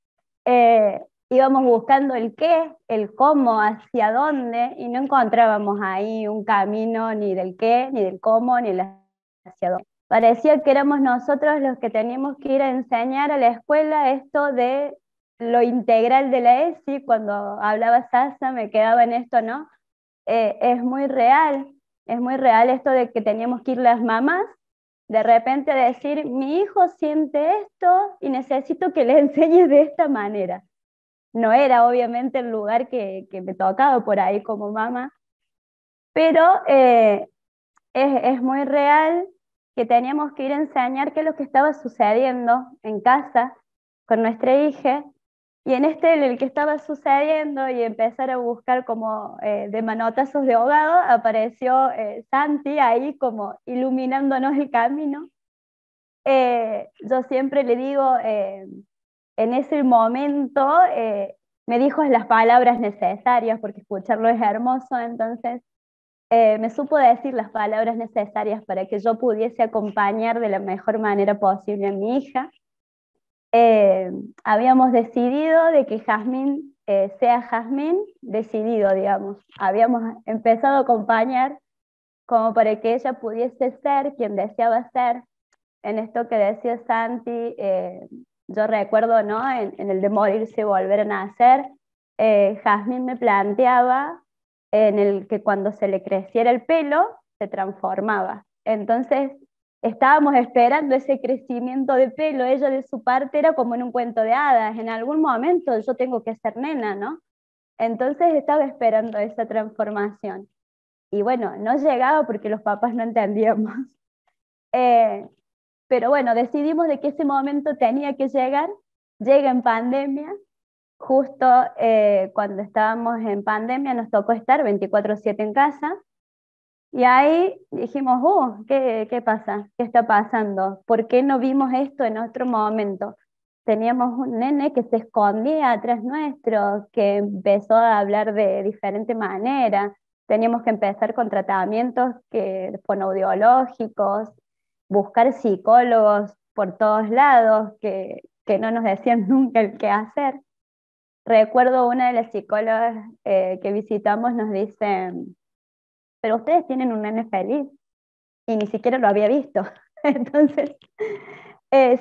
íbamos buscando el qué, el cómo, hacia dónde, y no encontrábamos ahí un camino ni del qué, ni del cómo, ni hacia dónde. Parecía que éramos nosotros los que teníamos que ir a enseñar a la escuela esto de lo integral de la ESI. Cuando hablaba Sasa me quedaba en esto, ¿no? Es muy real esto de que teníamos que ir las mamás, de repente decir, mi hijo siente esto y necesito que le enseñes de esta manera. No era obviamente el lugar que me tocaba por ahí como mamá, pero es muy real que teníamos que ir a enseñar qué es lo que estaba sucediendo en casa con nuestra hija, y en el que estaba sucediendo y empezar a buscar como de manotazos de ahogado, apareció Santi ahí como iluminándonos el camino. Yo siempre le digo, en ese momento me dijo las palabras necesarias, porque escucharlo es hermoso, entonces me supo decir las palabras necesarias para que yo pudiese acompañar de la mejor manera posible a mi hija. Habíamos decidido de que Jazmín sea Jazmín, decidido, digamos. Habíamos empezado a acompañar como para que ella pudiese ser quien deseaba ser. En esto que decía Santi, yo recuerdo, ¿no? En el de morirse y volver a nacer, Jazmín me planteaba en el que cuando se le creciera el pelo, se transformaba. Entonces, estábamos esperando ese crecimiento de pelo. Ella de su parte era como en un cuento de hadas. En algún momento yo tengo que ser nena, ¿no? Entonces estaba esperando esa transformación. Y bueno, no llegaba porque los papás no entendíamos. Pero bueno, decidimos de que ese momento tenía que llegar. Llega en pandemia. Justo cuando estábamos en pandemia nos tocó estar 24/7 en casa. Y ahí dijimos, ¿qué pasa? ¿Qué está pasando? ¿Por qué no vimos esto en otro momento? Teníamos un nene que se escondía atrás nuestro, que empezó a hablar de diferente manera. Teníamos que empezar con tratamientos fonoaudiológicos, buscar psicólogos por todos lados que no nos decían nunca el qué hacer. Recuerdo una de las psicólogas que visitamos nos dice, pero ustedes tienen un nene feliz, y ni siquiera lo había visto. Entonces,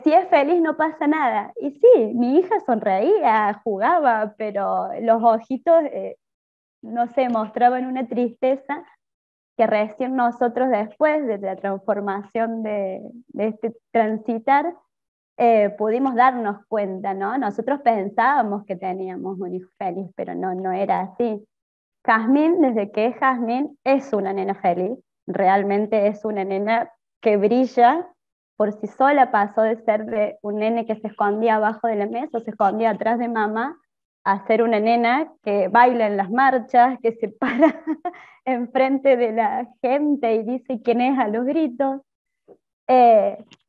si es feliz no pasa nada. Y sí, mi hija sonreía, jugaba, pero los ojitos, no sé, mostraban una tristeza que recién nosotros después de la transformación de este transitar, pudimos darnos cuenta, ¿no? Nosotros pensábamos que teníamos un hijo feliz, pero no era así. Jazmín, desde que es Jazmín, es una nena feliz, realmente es una nena que brilla por sí sola. Pasó de ser de un nene que se escondía abajo de la mesa o se escondía atrás de mamá, a ser una nena que baila en las marchas, que se para enfrente de la gente y dice quién es a los gritos.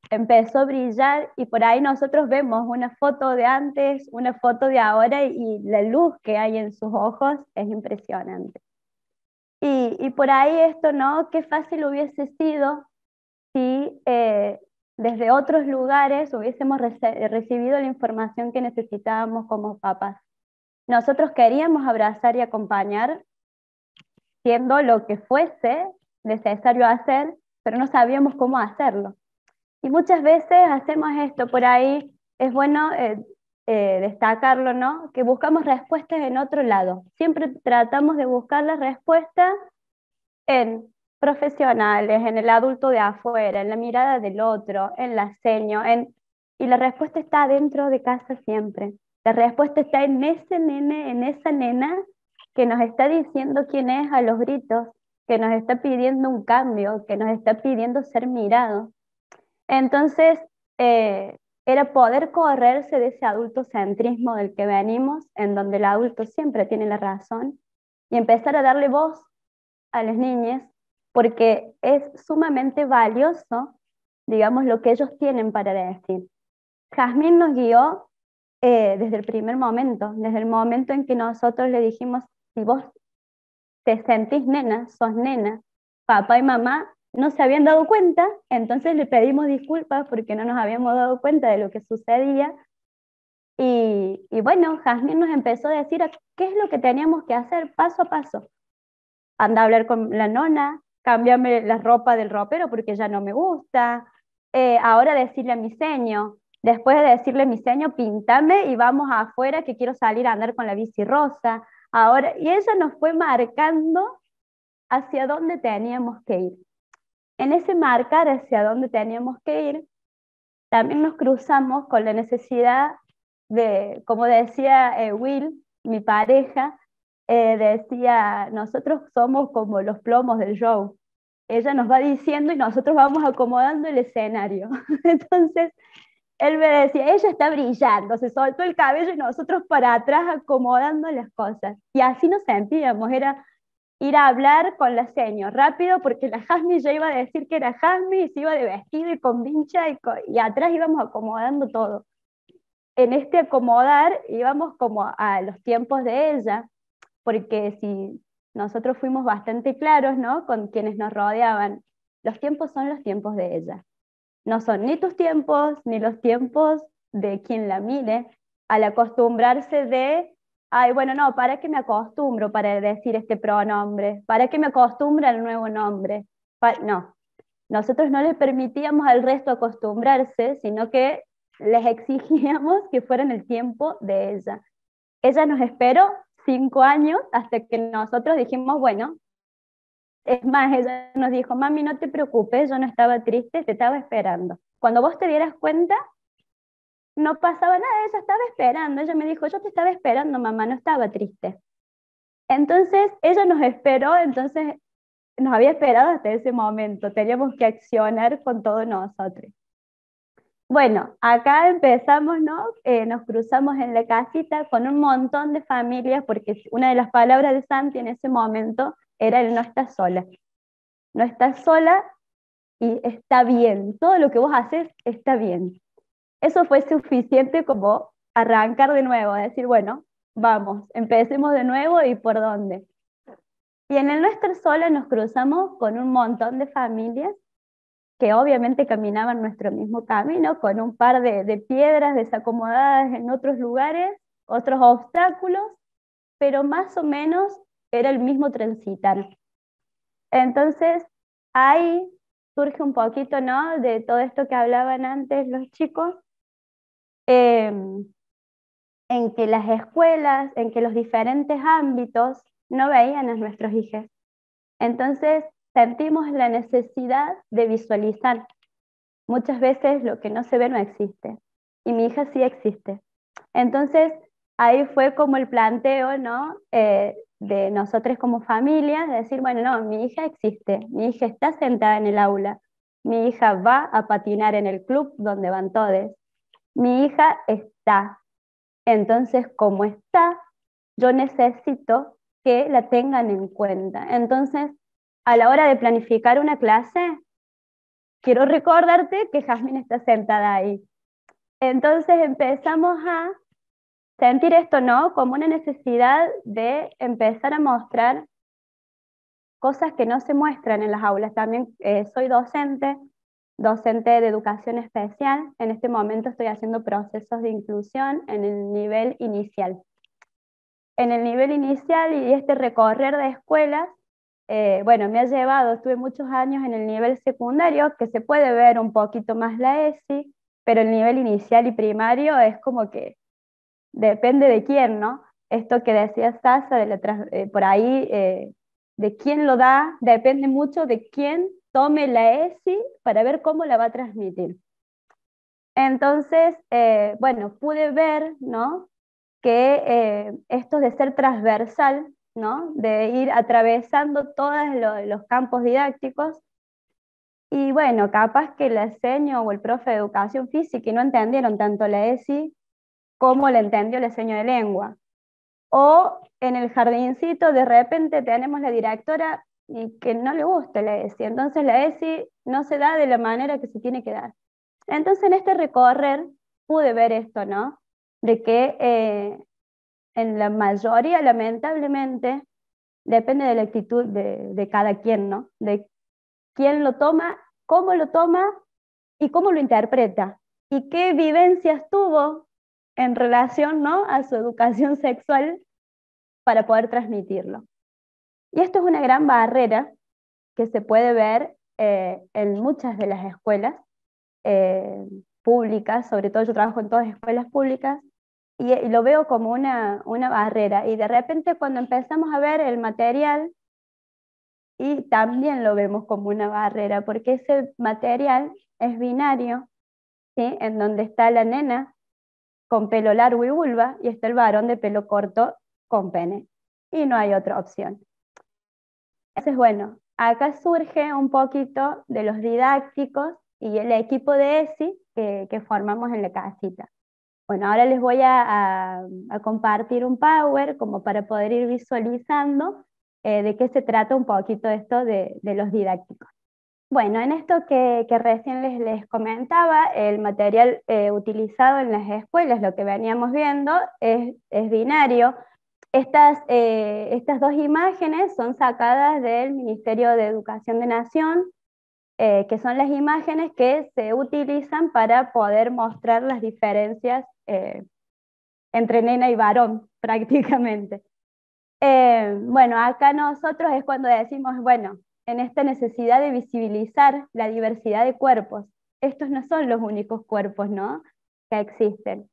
Empezó a brillar, y por ahí nosotros vemos una foto de antes, una foto de ahora, y la luz que hay en sus ojos es impresionante. Y por ahí esto, ¿no? Qué fácil hubiese sido si desde otros lugares hubiésemos recibido la información que necesitábamos como papás. Nosotros queríamos abrazar y acompañar, siendo lo que fuese necesario hacer, pero no sabíamos cómo hacerlo. Y muchas veces hacemos esto, por ahí es bueno destacarlo, ¿no? Que buscamos respuestas en otro lado. Siempre tratamos de buscar las respuestas en profesionales, en el adulto de afuera, en la mirada del otro, en la seño, y la respuesta está dentro de casa siempre. La respuesta está en ese nene, en esa nena que nos está diciendo quién es a los gritos, que nos está pidiendo un cambio, que nos está pidiendo ser mirados. Entonces, era poder correrse de ese adultocentrismo del que venimos, en donde el adulto siempre tiene la razón, y empezar a darle voz a las niñas, porque es sumamente valioso, digamos, lo que ellos tienen para decir. Jazmín nos guió desde el primer momento, desde el momento en que nosotros le dijimos, si vos te sentís nena, sos nena, papá y mamá no se habían dado cuenta, entonces le pedimos disculpas porque no nos habíamos dado cuenta de lo que sucedía. Y bueno, Jazmín nos empezó a decir qué es lo que teníamos que hacer paso a paso. Anda a hablar con la nona, cámbiame la ropa del ropero porque ya no me gusta, ahora decirle a mi seño, después de decirle a mi seño, pintame y vamos afuera que quiero salir a andar con la bici rosa. Ahora, y ella nos fue marcando hacia dónde teníamos que ir. En ese marcar hacia dónde teníamos que ir, también nos cruzamos con la necesidad de, como decía Will, mi pareja, decía, nosotros somos como los plomos del show. ella nos va diciendo y nosotros vamos acomodando el escenario. Entonces, él me decía, ella está brillando, se soltó el cabello y nosotros para atrás acomodando las cosas. Y así nos sentíamos, era ir a hablar con la seño rápido, porque la Jasmine ya iba a decir que era Jasmine y se iba de vestido y con vincha y atrás íbamos acomodando todo. En este acomodar íbamos como a los tiempos de ella, porque si nosotros fuimos bastante claros, ¿no?, con quienes nos rodeaban, los tiempos son los tiempos de ella. No son ni tus tiempos, ni los tiempos de quien la mire, al acostumbrarse de, ay, bueno, no, ¿para qué me acostumbro para decir este pronombre? ¿Para qué me acostumbro al nuevo nombre? No, nosotros no les permitíamos al resto acostumbrarse, sino que les exigíamos que fueran el tiempo de ella. Ella nos esperó 5 años hasta que nosotros dijimos, bueno, es más, ella nos dijo, mami, no te preocupes, yo no estaba triste, te estaba esperando. Cuando vos te dieras cuenta, no pasaba nada, ella estaba esperando. Ella me dijo, yo te estaba esperando, mamá, no estaba triste. Entonces, ella nos esperó, entonces nos había esperado hasta ese momento. Teníamos que accionar con todos nosotros. Bueno, acá empezamos, ¿no? Nos cruzamos en la casita con un montón de familias, porque una de las palabras de Santi en ese momento era el no estás sola. No estás sola y está bien. Todo lo que vos haces está bien. Eso fue suficiente como arrancar de nuevo, decir, bueno, vamos, empecemos de nuevo y por dónde. Y en el no estar sola nos cruzamos con un montón de familias que obviamente caminaban nuestro mismo camino, con un par de piedras desacomodadas en otros lugares, otros obstáculos, pero más o menos era el mismo transitar. Entonces, ahí surge un poquito, ¿no?, de todo esto que hablaban antes los chicos, en que las escuelas, en que los diferentes ámbitos no veían a nuestros hijos. Entonces, sentimos la necesidad de visualizar. Muchas veces lo que no se ve no existe, y mi hija sí existe. Entonces, ahí fue como el planteo, ¿no?, de nosotros como familia, de decir, bueno, no, mi hija existe, mi hija está sentada en el aula, mi hija va a patinar en el club donde van todos, mi hija está. Entonces, como está, yo necesito que la tengan en cuenta. Entonces, a la hora de planificar una clase, quiero recordarte que Jasmine está sentada ahí. Entonces empezamos a sentir esto, ¿no?, como una necesidad de empezar a mostrar cosas que no se muestran en las aulas. También soy docente de educación especial. En este momento estoy haciendo procesos de inclusión en el nivel inicial. En el nivel inicial y este recorrer de escuelas, bueno, me ha llevado, estuve muchos años en el nivel secundario, que se puede ver un poquito más la ESI, pero el nivel inicial y primario es como que depende de quién, ¿no? Esto que decía Sasa, por ahí, de quién lo da, depende mucho de quién tome la ESI para ver cómo la va a transmitir. Entonces, bueno, pude ver, ¿no?, que esto de ser transversal, ¿no?, de ir atravesando todos los campos didácticos, y bueno, capaz que la seño o el profe de educación física y no entendieron tanto la ESI como la entendió la seño de lengua. O en el jardincito de repente tenemos la directora y que no le gusta la ESI, entonces la ESI no se da de la manera que se tiene que dar. Entonces en este recorrer pude ver esto, ¿no?, de que en la mayoría, lamentablemente, depende de la actitud de cada quien, ¿no?, de quién lo toma y cómo lo interpreta, y qué vivencias tuvo en relación, ¿no?, a su educación sexual para poder transmitirlo. Y esto es una gran barrera que se puede ver en muchas de las escuelas públicas, sobre todo yo trabajo en todas escuelas públicas, y lo veo como una barrera. Y de repente cuando empezamos a ver el material, y también lo vemos como una barrera, porque ese material es binario, ¿sí?, en donde está la nena con pelo largo y vulva, y está el varón de pelo corto con pene, y no hay otra opción. Entonces, bueno, acá surge un poquito de los didácticos y el equipo de ESI que formamos en la casita. Bueno, ahora les voy a compartir un Power como para poder ir visualizando de qué se trata un poquito esto de los didácticos. Bueno, en esto que recién les comentaba, el material utilizado en las escuelas, lo que veníamos viendo, es binario. Estas dos imágenes son sacadas del Ministerio de Educación de Nación, que son las imágenes que se utilizan para poder mostrar las diferencias entre nena y varón, prácticamente. Bueno, acá nosotros es cuando decimos, bueno, en esta necesidad de visibilizar la diversidad de cuerpos, estos no son los únicos cuerpos, ¿no?, que existen.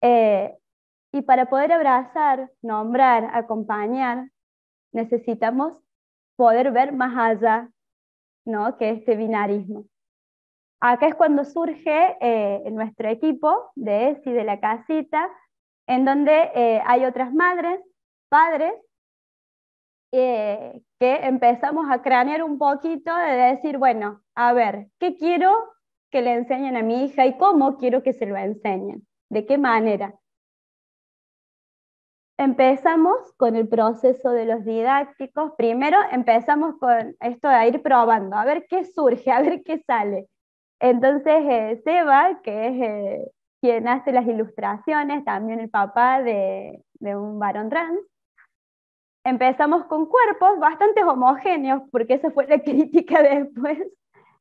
Y para poder abrazar, nombrar, acompañar, necesitamos poder ver más allá, ¿no?, que este binarismo. Acá es cuando surge nuestro equipo de ESI de la casita, en donde hay otras madres, padres, que empezamos a cranear un poquito de decir, bueno, a ver, ¿qué quiero que le enseñen a mi hija y cómo quiero que se lo enseñen? ¿De qué manera? Empezamos con el proceso de los didácticos. Primero empezamos con esto de ir probando, a ver qué surge, a ver qué sale. Entonces Seba, que es quien hace las ilustraciones, también el papá de un varón trans, empezamos con cuerpos bastante homogéneos, porque esa fue la crítica después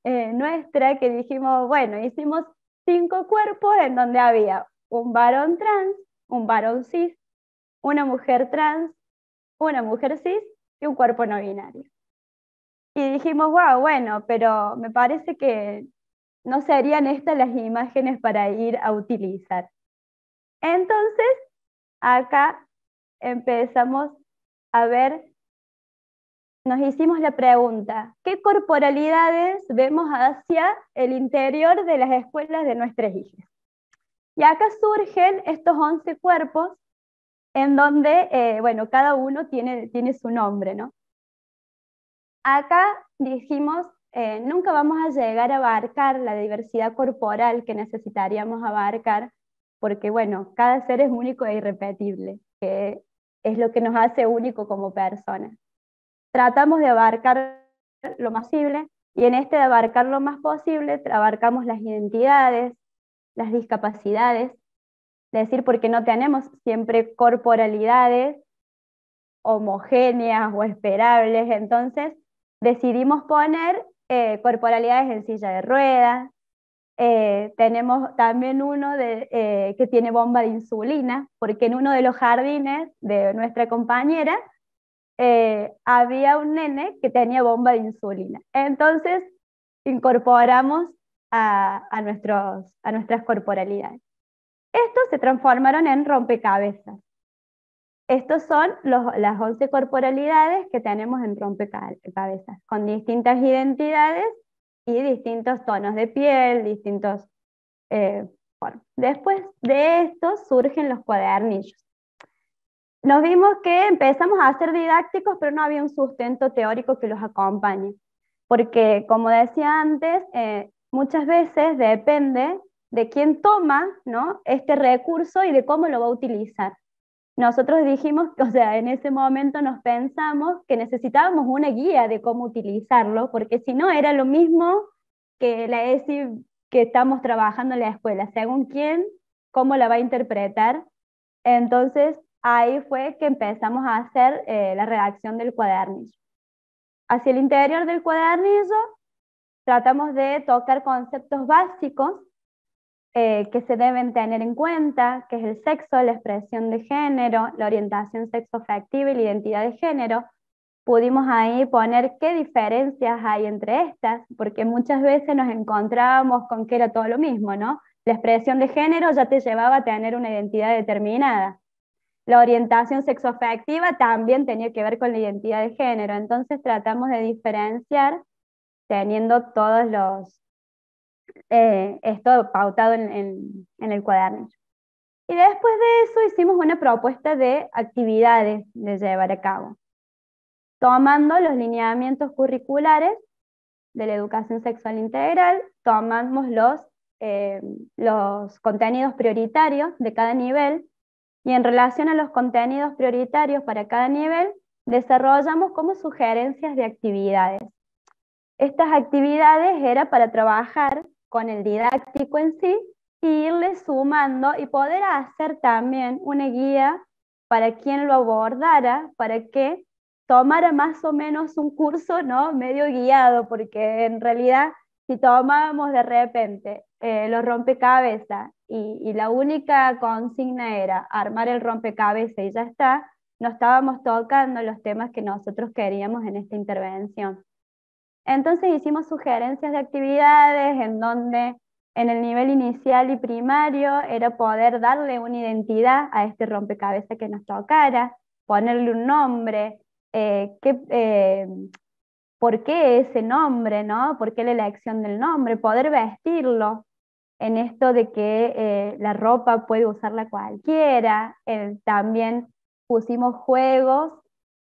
nuestra, que dijimos, bueno, hicimos 5 cuerpos en donde había un varón trans, un varón cis, una mujer trans, una mujer cis y un cuerpo no binario. Y dijimos, wow, bueno, pero me parece que no serían estas las imágenes para ir a utilizar. Entonces, acá empezamos a ver, nos hicimos la pregunta, ¿qué corporalidades vemos hacia el interior de las escuelas de nuestras hijas? Y acá surgen estos 11 cuerpos en donde, bueno, cada uno tiene su nombre, ¿no? Acá dijimos, nunca vamos a llegar a abarcar la diversidad corporal que necesitaríamos abarcar, porque, bueno, cada ser es único e irrepetible, que es lo que nos hace único como personas. Tratamos de abarcar lo más posible, y en este de abarcar lo más posible, abarcamos las identidades, las discapacidades, es decir, porque no tenemos siempre corporalidades homogéneas o esperables, entonces decidimos poner corporalidades en silla de ruedas. Tenemos también uno que tiene bomba de insulina, porque en uno de los jardines de nuestra compañera había un nene que tenía bomba de insulina. Entonces incorporamos a nuestras corporalidades. Estos se transformaron en rompecabezas. Estos son las 11 corporalidades que tenemos en rompecabezas, con distintas identidades y distintos tonos de piel, distintos... bueno. Después de esto surgen los cuadernillos. Nos vimos que empezamos a ser didácticos, pero no había un sustento teórico que los acompañe. Porque, como decía antes, muchas veces depende de quién toma, ¿no?, este recurso y de cómo lo va a utilizar. Nosotros dijimos, o sea, en ese momento nos pensamos que necesitábamos una guía de cómo utilizarlo, porque si no era lo mismo que la ESI que estamos trabajando en la escuela, según quién, cómo la va a interpretar. Entonces ahí fue que empezamos a hacer la redacción del cuadernillo. Hacia el interior del cuadernillo tratamos de tocar conceptos básicos que se deben tener en cuenta, que es el sexo, la expresión de género, la orientación sexoafectiva y la identidad de género. Pudimos ahí poner qué diferencias hay entre estas, porque muchas veces nos encontrábamos con que era todo lo mismo, ¿no? La expresión de género ya te llevaba a tener una identidad determinada. La orientación sexoafectiva también tenía que ver con la identidad de género. Entonces tratamos de diferenciar teniendo todos esto pautado en el cuadernillo. Y después de eso hicimos una propuesta de actividades de llevar a cabo. tomando los lineamientos curriculares de la educación sexual integral, tomamos los contenidos prioritarios de cada nivel, y en relación a los contenidos prioritarios para cada nivel, desarrollamos como sugerencias de actividades. Estas actividades era para trabajar con el didáctico en sí y irle sumando y poder hacer también una guía para quien lo abordara, para que tomara más o menos un curso, ¿no?, medio guiado, porque en realidad si tomábamos de repente los rompecabezas y la única consigna era armar el rompecabezas y ya está, no estábamos tocando los temas que nosotros queríamos en esta intervención. Entonces hicimos sugerencias de actividades en donde en el nivel inicial y primario era poder darle una identidad a este rompecabezas que nos tocara, ponerle un nombre, ¿por qué ese nombre, ¿no? ¿Por qué la elección del nombre? Poder vestirlo en esto de que la ropa puede usarla cualquiera. También pusimos juegos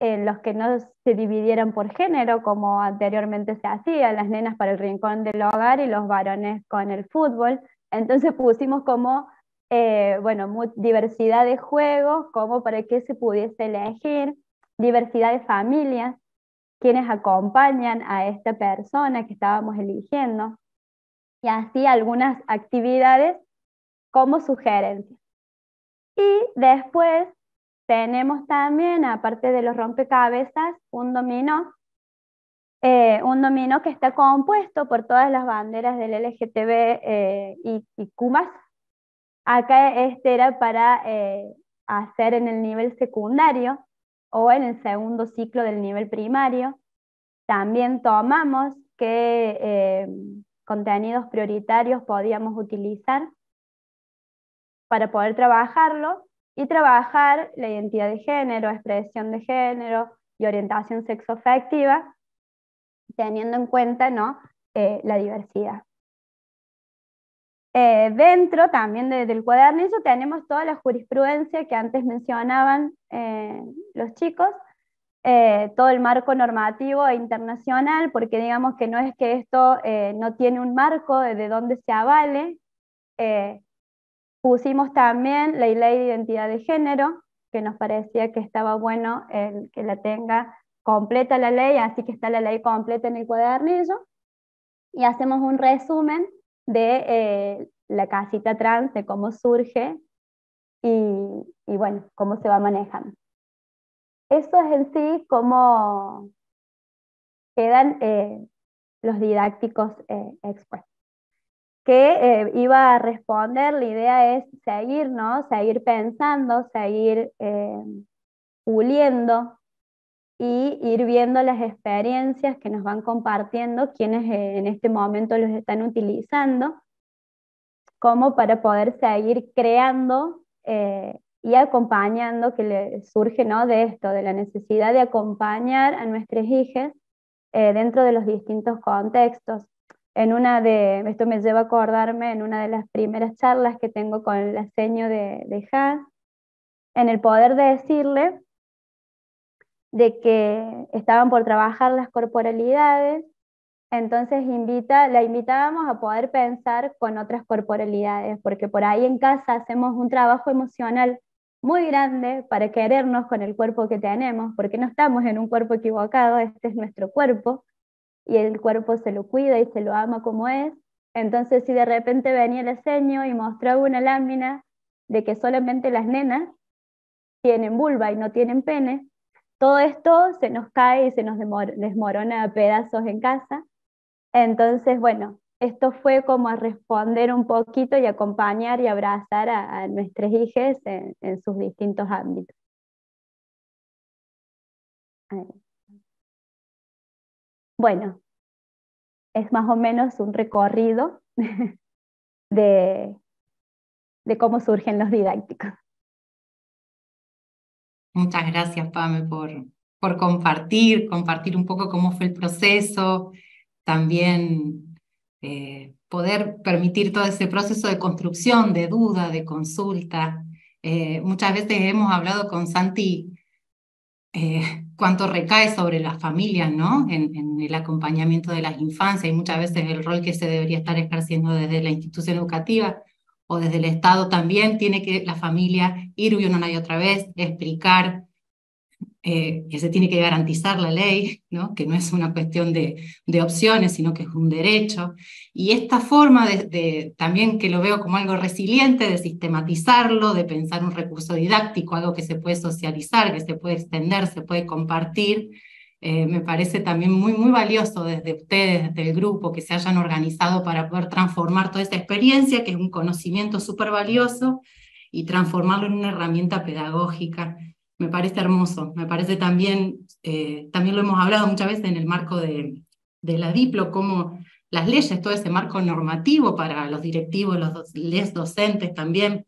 en los que no se dividieran por género, como anteriormente se hacía, las nenas para el rincón del hogar y los varones con el fútbol. Entonces pusimos como, diversidad de juegos, como para que se pudiese elegir, diversidad de familias, quienes acompañan a esta persona que estábamos eligiendo, y así algunas actividades como sugerencias. Y después tenemos también, aparte de los rompecabezas, un dominó que está compuesto por todas las banderas del LGTB y Q+. Acá este era para hacer en el nivel secundario o en el segundo ciclo del nivel primario. También tomamos qué contenidos prioritarios podíamos utilizar para poder trabajarlo, y trabajar la identidad de género, expresión de género y orientación sexoafectiva, teniendo en cuenta, ¿no?, la diversidad. Dentro también del cuadernillo tenemos toda la jurisprudencia que antes mencionaban los chicos, todo el marco normativo e internacional, porque digamos que no es que esto no tiene un marco de donde se avale. Pusimos también la ley de identidad de género, que nos parecía que estaba bueno que la tenga completa la ley, así que está la ley completa en el cuadernillo, y hacemos un resumen de la casita trans, de cómo surge y bueno, cómo se va manejando. Eso es en sí cómo quedan los didácticos expuestos. Que iba a responder, la idea es seguir, ¿no?, seguir pensando, seguir puliendo y ir viendo las experiencias que nos van compartiendo quienes en este momento los están utilizando, como para poder seguir creando y acompañando, que le surge, ¿no?, de esto, de la necesidad de acompañar a nuestras hijas dentro de los distintos contextos. Esto me lleva a acordarme en una de las primeras charlas que tengo con la seño de Has, en el poder decirle de que estaban por trabajar las corporalidades, entonces la invitábamos a poder pensar con otras corporalidades, porque por ahí en casa hacemos un trabajo emocional muy grande para querernos con el cuerpo que tenemos, porque no estamos en un cuerpo equivocado, este es nuestro cuerpo, y el cuerpo se lo cuida y se lo ama como es. Entonces si de repente venía el seño y mostraba una lámina de que solamente las nenas tienen vulva y no tienen pene, todo esto se nos cae y se nos desmorona a pedazos en casa. Entonces, bueno, esto fue como a responder un poquito y acompañar y abrazar a nuestras hijas en sus distintos ámbitos. Bueno, es más o menos un recorrido de cómo surgen los didácticos. Muchas gracias, Pame, por compartir un poco cómo fue el proceso, también poder permitir todo ese proceso de construcción, de duda, de consulta. Muchas veces hemos hablado con Santi cuánto recae sobre las familias, ¿no? En el acompañamiento de las infancias, y muchas veces el rol que se debería estar ejerciendo desde la institución educativa o desde el Estado también, tiene que la familia ir una y otra vez, explicar que se tiene que garantizar la ley, ¿no? Que no es una cuestión de opciones, sino que es un derecho. Y esta forma también que lo veo como algo resiliente, de sistematizarlo, de pensar un recurso didáctico, algo que se puede socializar, que se puede extender, se puede compartir, me parece también muy, muy valioso desde ustedes, desde el grupo, que se hayan organizado para poder transformar toda esta experiencia, que es un conocimiento súper valioso, y transformarlo en una herramienta pedagógica. Me parece hermoso, me parece también, también lo hemos hablado muchas veces en el marco de la Diplo, como las leyes, todo ese marco normativo para los directivos, les docentes también,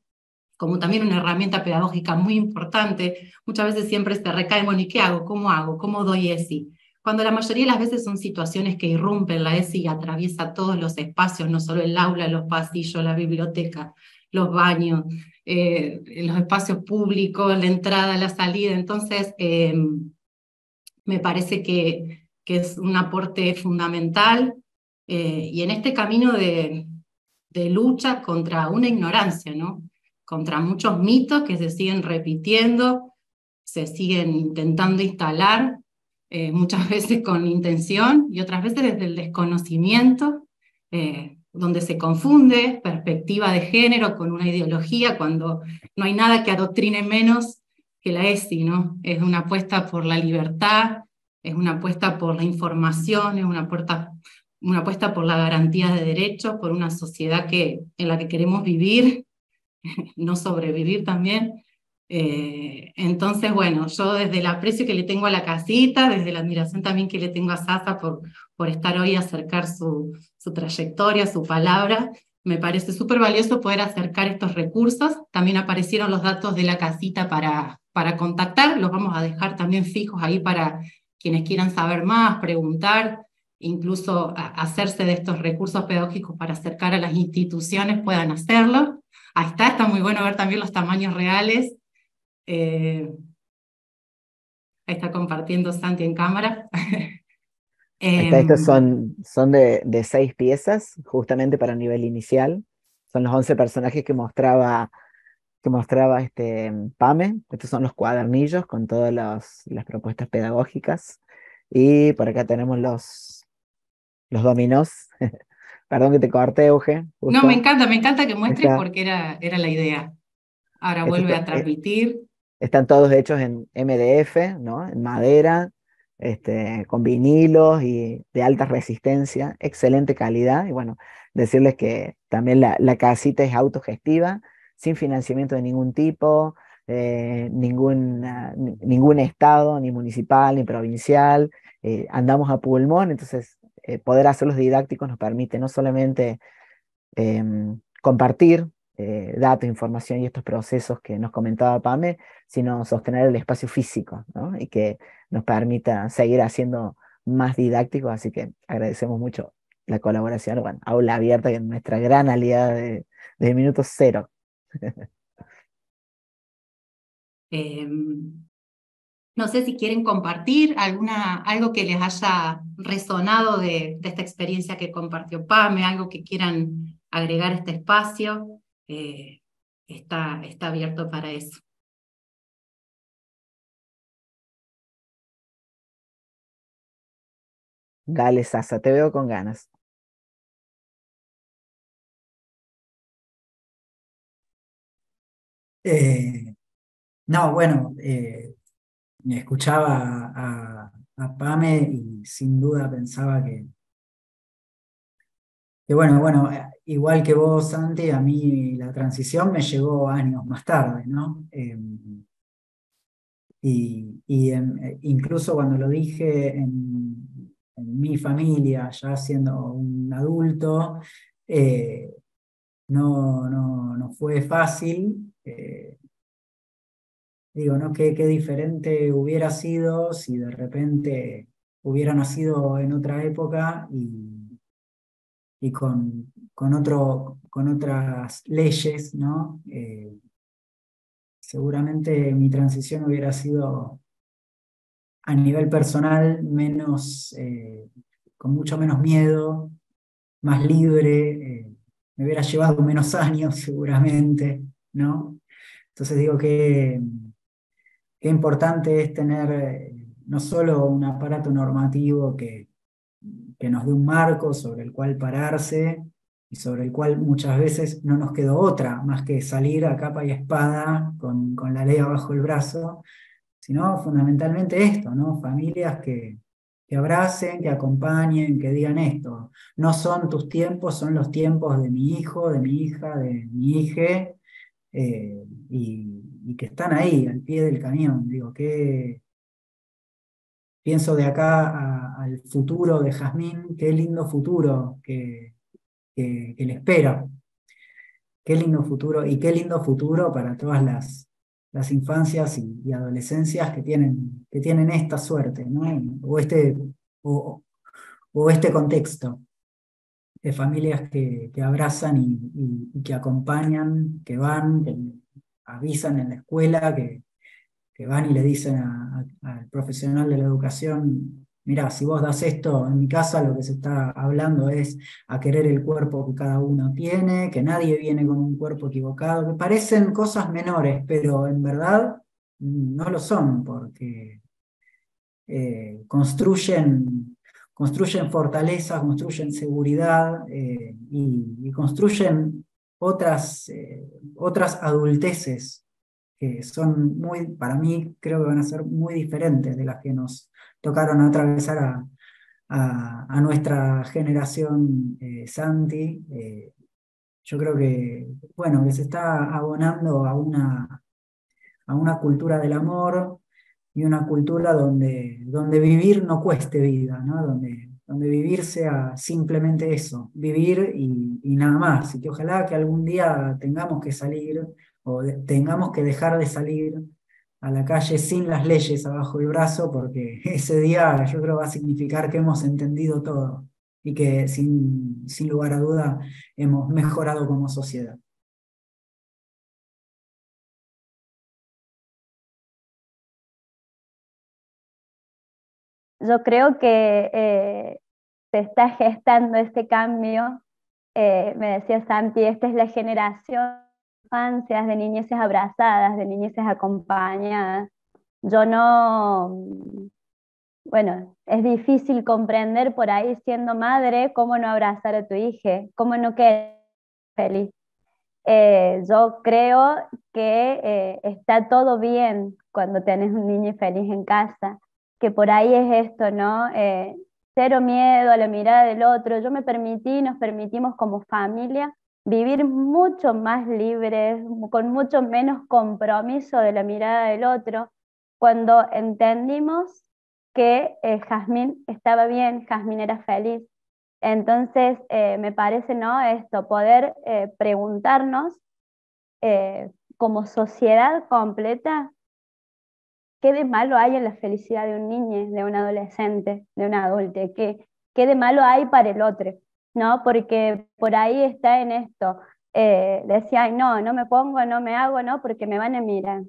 como también una herramienta pedagógica muy importante. Muchas veces siempre se recae, bueno, ¿y qué hago? ¿Cómo doy ESI? Cuando la mayoría de las veces son situaciones que irrumpen la ESI y atraviesa todos los espacios, no solo el aula, los pasillos, la biblioteca, los baños, los espacios públicos, la entrada, la salida. Entonces, me parece que es un aporte fundamental, y en este camino de lucha contra una ignorancia, ¿no? Contra muchos mitos que se siguen repitiendo, se siguen intentando instalar, muchas veces con intención y otras veces desde el desconocimiento, donde se confunde perspectiva de género con una ideología, cuando no hay nada que adoctrine menos que la ESI, ¿no? Es una apuesta por la libertad, es una apuesta por la información, es una apuesta por la garantía de derechos, por una sociedad en la que queremos vivir, no sobrevivir también. Entonces, bueno, yo desde el aprecio que le tengo a la casita, desde la admiración también que le tengo a Sasa por estar hoy, acercar su trayectoria, su palabra, me parece súper valioso poder acercar estos recursos. También aparecieron los datos de la casita para contactar, los vamos a dejar también fijos ahí para quienes quieran saber más, preguntar, incluso hacerse de estos recursos pedagógicos para acercar a las instituciones, puedan hacerlo. Ahí está muy bueno ver también los tamaños reales. Ahí está compartiendo Santi en cámara. Ahí está, estos son de 6 piezas, justamente para nivel inicial. Son los 11 personajes que mostraba Pame. Estos son los cuadernillos con todas las propuestas pedagógicas. Y por acá tenemos los dominós. Perdón que te corté, Euge. No, Justo. me encanta que muestres Está, porque era la idea. Ahora estos vuelve a transmitir. están todos hechos en MDF, ¿no? En madera, con vinilos y de alta resistencia, excelente calidad. Y bueno, decirles que también la casita es autogestiva, sin financiamiento de ningún tipo, ningún estado, ni municipal, ni provincial. Andamos a pulmón, entonces poder hacerlos didácticos nos permite no solamente compartir datos, información y estos procesos que nos comentaba Pame, sino sostener el espacio físico, ¿no? Y que nos permita seguir haciendo más didáctico. Así que agradecemos mucho la colaboración. Bueno, Aula Abierta, que es nuestra gran aliada desde el minuto cero. No sé si quieren compartir algo que les haya resonado de esta experiencia que compartió Pame, algo que quieran agregar a este espacio. Está abierto para eso. Dale, Sasa, te veo con ganas. No, bueno, escuchaba a Pame y sin duda pensaba que bueno, igual que vos, Santi, a mí la transición me llegó años más tarde, ¿no? Incluso cuando lo dije en mi familia, ya siendo un adulto, no fue fácil. Digo, ¿no? Qué diferente hubiera sido si de repente hubiera nacido en otra época y con otras leyes, ¿no? Seguramente mi transición hubiera sido a nivel personal menos, con mucho menos miedo, más libre, me hubiera llevado menos años seguramente, ¿no? Entonces digo que qué importante es tener no solo un aparato normativo que nos dé un marco sobre el cual pararse y sobre el cual muchas veces no nos quedó otra más que salir a capa y espada con la ley abajo el brazo, sino fundamentalmente esto, ¿no? Familias que abracen, que acompañen, que digan esto. No son tus tiempos, son los tiempos de mi hijo, de mi hija, de mi hija, y que están ahí, al pie del cañón. Digo, que pienso de acá al futuro de Jazmín, qué lindo futuro que le espera. Qué lindo futuro, y qué lindo futuro para todas las infancias y adolescencias que tienen esta suerte, ¿no? O, o este contexto de familias que abrazan y que acompañan, que van, que avisan en la escuela, que van y le dicen al profesional de la educación: mirá, si vos das esto, en mi casa lo que se está hablando es a querer el cuerpo que cada uno tiene, que nadie viene con un cuerpo equivocado, que parecen cosas menores, pero en verdad no lo son, porque construyen fortaleza, construyen seguridad, y construyen otras adulteces que son muy, para mí, creo que van a ser muy diferentes de las que nos tocaron atravesar a nuestra generación, Santi. Yo creo que, bueno, que se está abonando a una cultura del amor y una cultura donde vivir no cueste vida, ¿no? Donde vivir sea simplemente eso, vivir y nada más. Y que ojalá que algún día tengamos que salir o tengamos que dejar de salir a la calle sin las leyes abajo el brazo, porque ese día yo creo va a significar que hemos entendido todo y que sin lugar a duda hemos mejorado como sociedad. Yo creo que se está gestando este cambio. Me decía Santi, esta es la generación de infancias, de niñeces abrazadas, de niñeces acompañadas. Yo no, bueno, es difícil comprender por ahí siendo madre cómo no abrazar a tu hija, cómo no quedar feliz. Yo creo que está todo bien cuando tenés un niño feliz en casa, que por ahí es esto, ¿no? Cero miedo a la mirada del otro. Yo me permití, nos permitimos como familia vivir mucho más libres, con mucho menos compromiso de la mirada del otro, cuando entendimos que Jazmín estaba bien, Jazmín era feliz. Entonces, me parece, ¿no? Esto, poder preguntarnos como sociedad completa, ¿qué de malo hay en la felicidad de un niño, de un adolescente, de un adulto? ¿Qué de malo hay para el otro? ¿No? Porque por ahí está en esto. Decía, ay, no, no me pongo, no me hago, no, porque me van a mirar.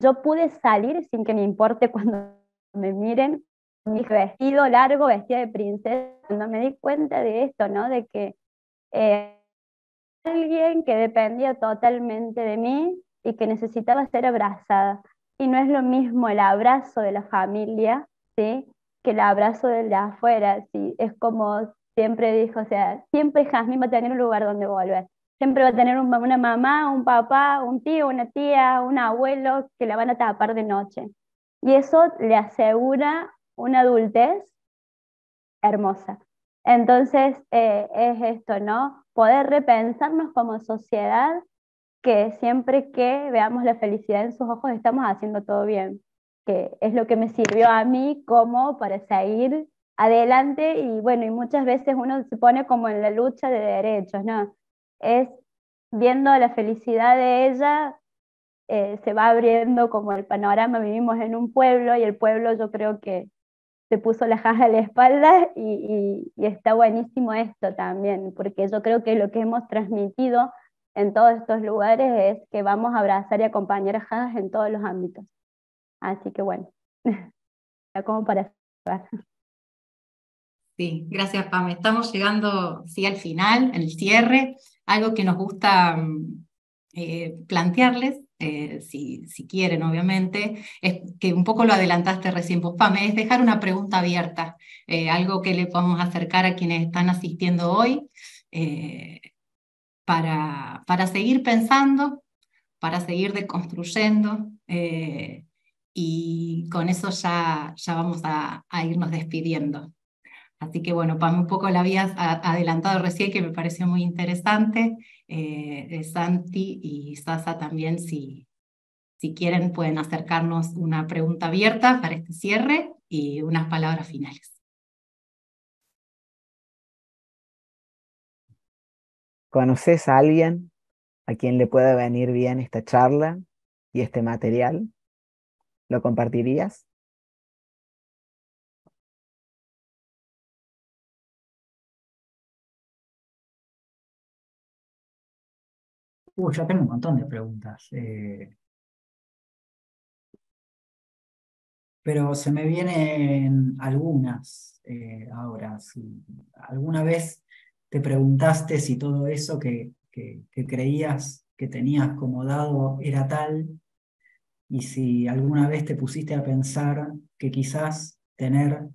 Yo pude salir sin que me importe cuando me miren, mi vestido largo, vestida de princesa, cuando me di cuenta de esto, ¿no? De que alguien que dependía totalmente de mí y que necesitaba ser abrazada. Y no es lo mismo el abrazo de la familia, ¿sí? Que el abrazo de la afuera, ¿sí? Es como siempre dijo, o sea, siempre Jazmín va a tener un lugar donde volver. Siempre va a tener una mamá, un papá, un tío, una tía, un abuelo que la van a tapar de noche. Y eso le asegura una adultez hermosa. Entonces, es esto, ¿no? Poder repensarnos como sociedad, que siempre que veamos la felicidad en sus ojos estamos haciendo todo bien, que es lo que me sirvió a mí como para seguir adelante. Y bueno, y muchas veces uno se pone como en la lucha de derechos, ¿no? Es viendo la felicidad de ella, se va abriendo como el panorama. Vivimos en un pueblo y el pueblo, yo creo que se puso la jaja a la espalda, y está buenísimo esto también, porque yo creo que lo que hemos transmitido en todos estos lugares es que vamos a abrazar y acompañar a jajas en todos los ámbitos. Así que bueno. como para cerrar. Sí, gracias, Pame. Estamos llegando, sí, al final, en el cierre. Algo que nos gusta plantearles, si quieren, obviamente, es que un poco lo adelantaste recién vos, Pame, es dejar una pregunta abierta, algo que le podamos acercar a quienes están asistiendo hoy, para seguir pensando, para seguir deconstruyendo, y con eso ya vamos a irnos despidiendo. Así que bueno, Pam, un poco la habías adelantado recién, que me pareció muy interesante. Santi y Sasa también, si quieren, pueden acercarnos una pregunta abierta para este cierre y unas palabras finales. ¿Conoces a alguien a quien le pueda venir bien esta charla y este material? ¿Lo compartirías? Ya tengo un montón de preguntas, pero se me vienen algunas ahora. Si alguna vez te preguntaste si todo eso que creías que tenías como dado era tal, y si alguna vez te pusiste a pensar que quizás tener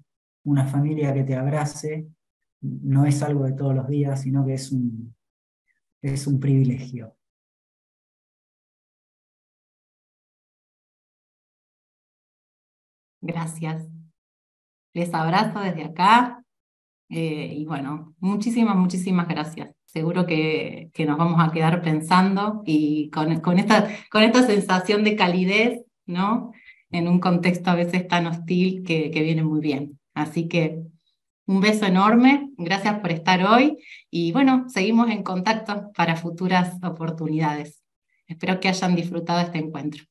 una familia que te abrace no es algo de todos los días, sino que es un privilegio. Gracias. Les abrazo desde acá. Y bueno, muchísimas gracias. Seguro que nos vamos a quedar pensando y con esta sensación de calidez, ¿no? En un contexto a veces tan hostil que viene muy bien. Así que un beso enorme, gracias por estar hoy y bueno, seguimos en contacto para futuras oportunidades. Espero que hayan disfrutado este encuentro.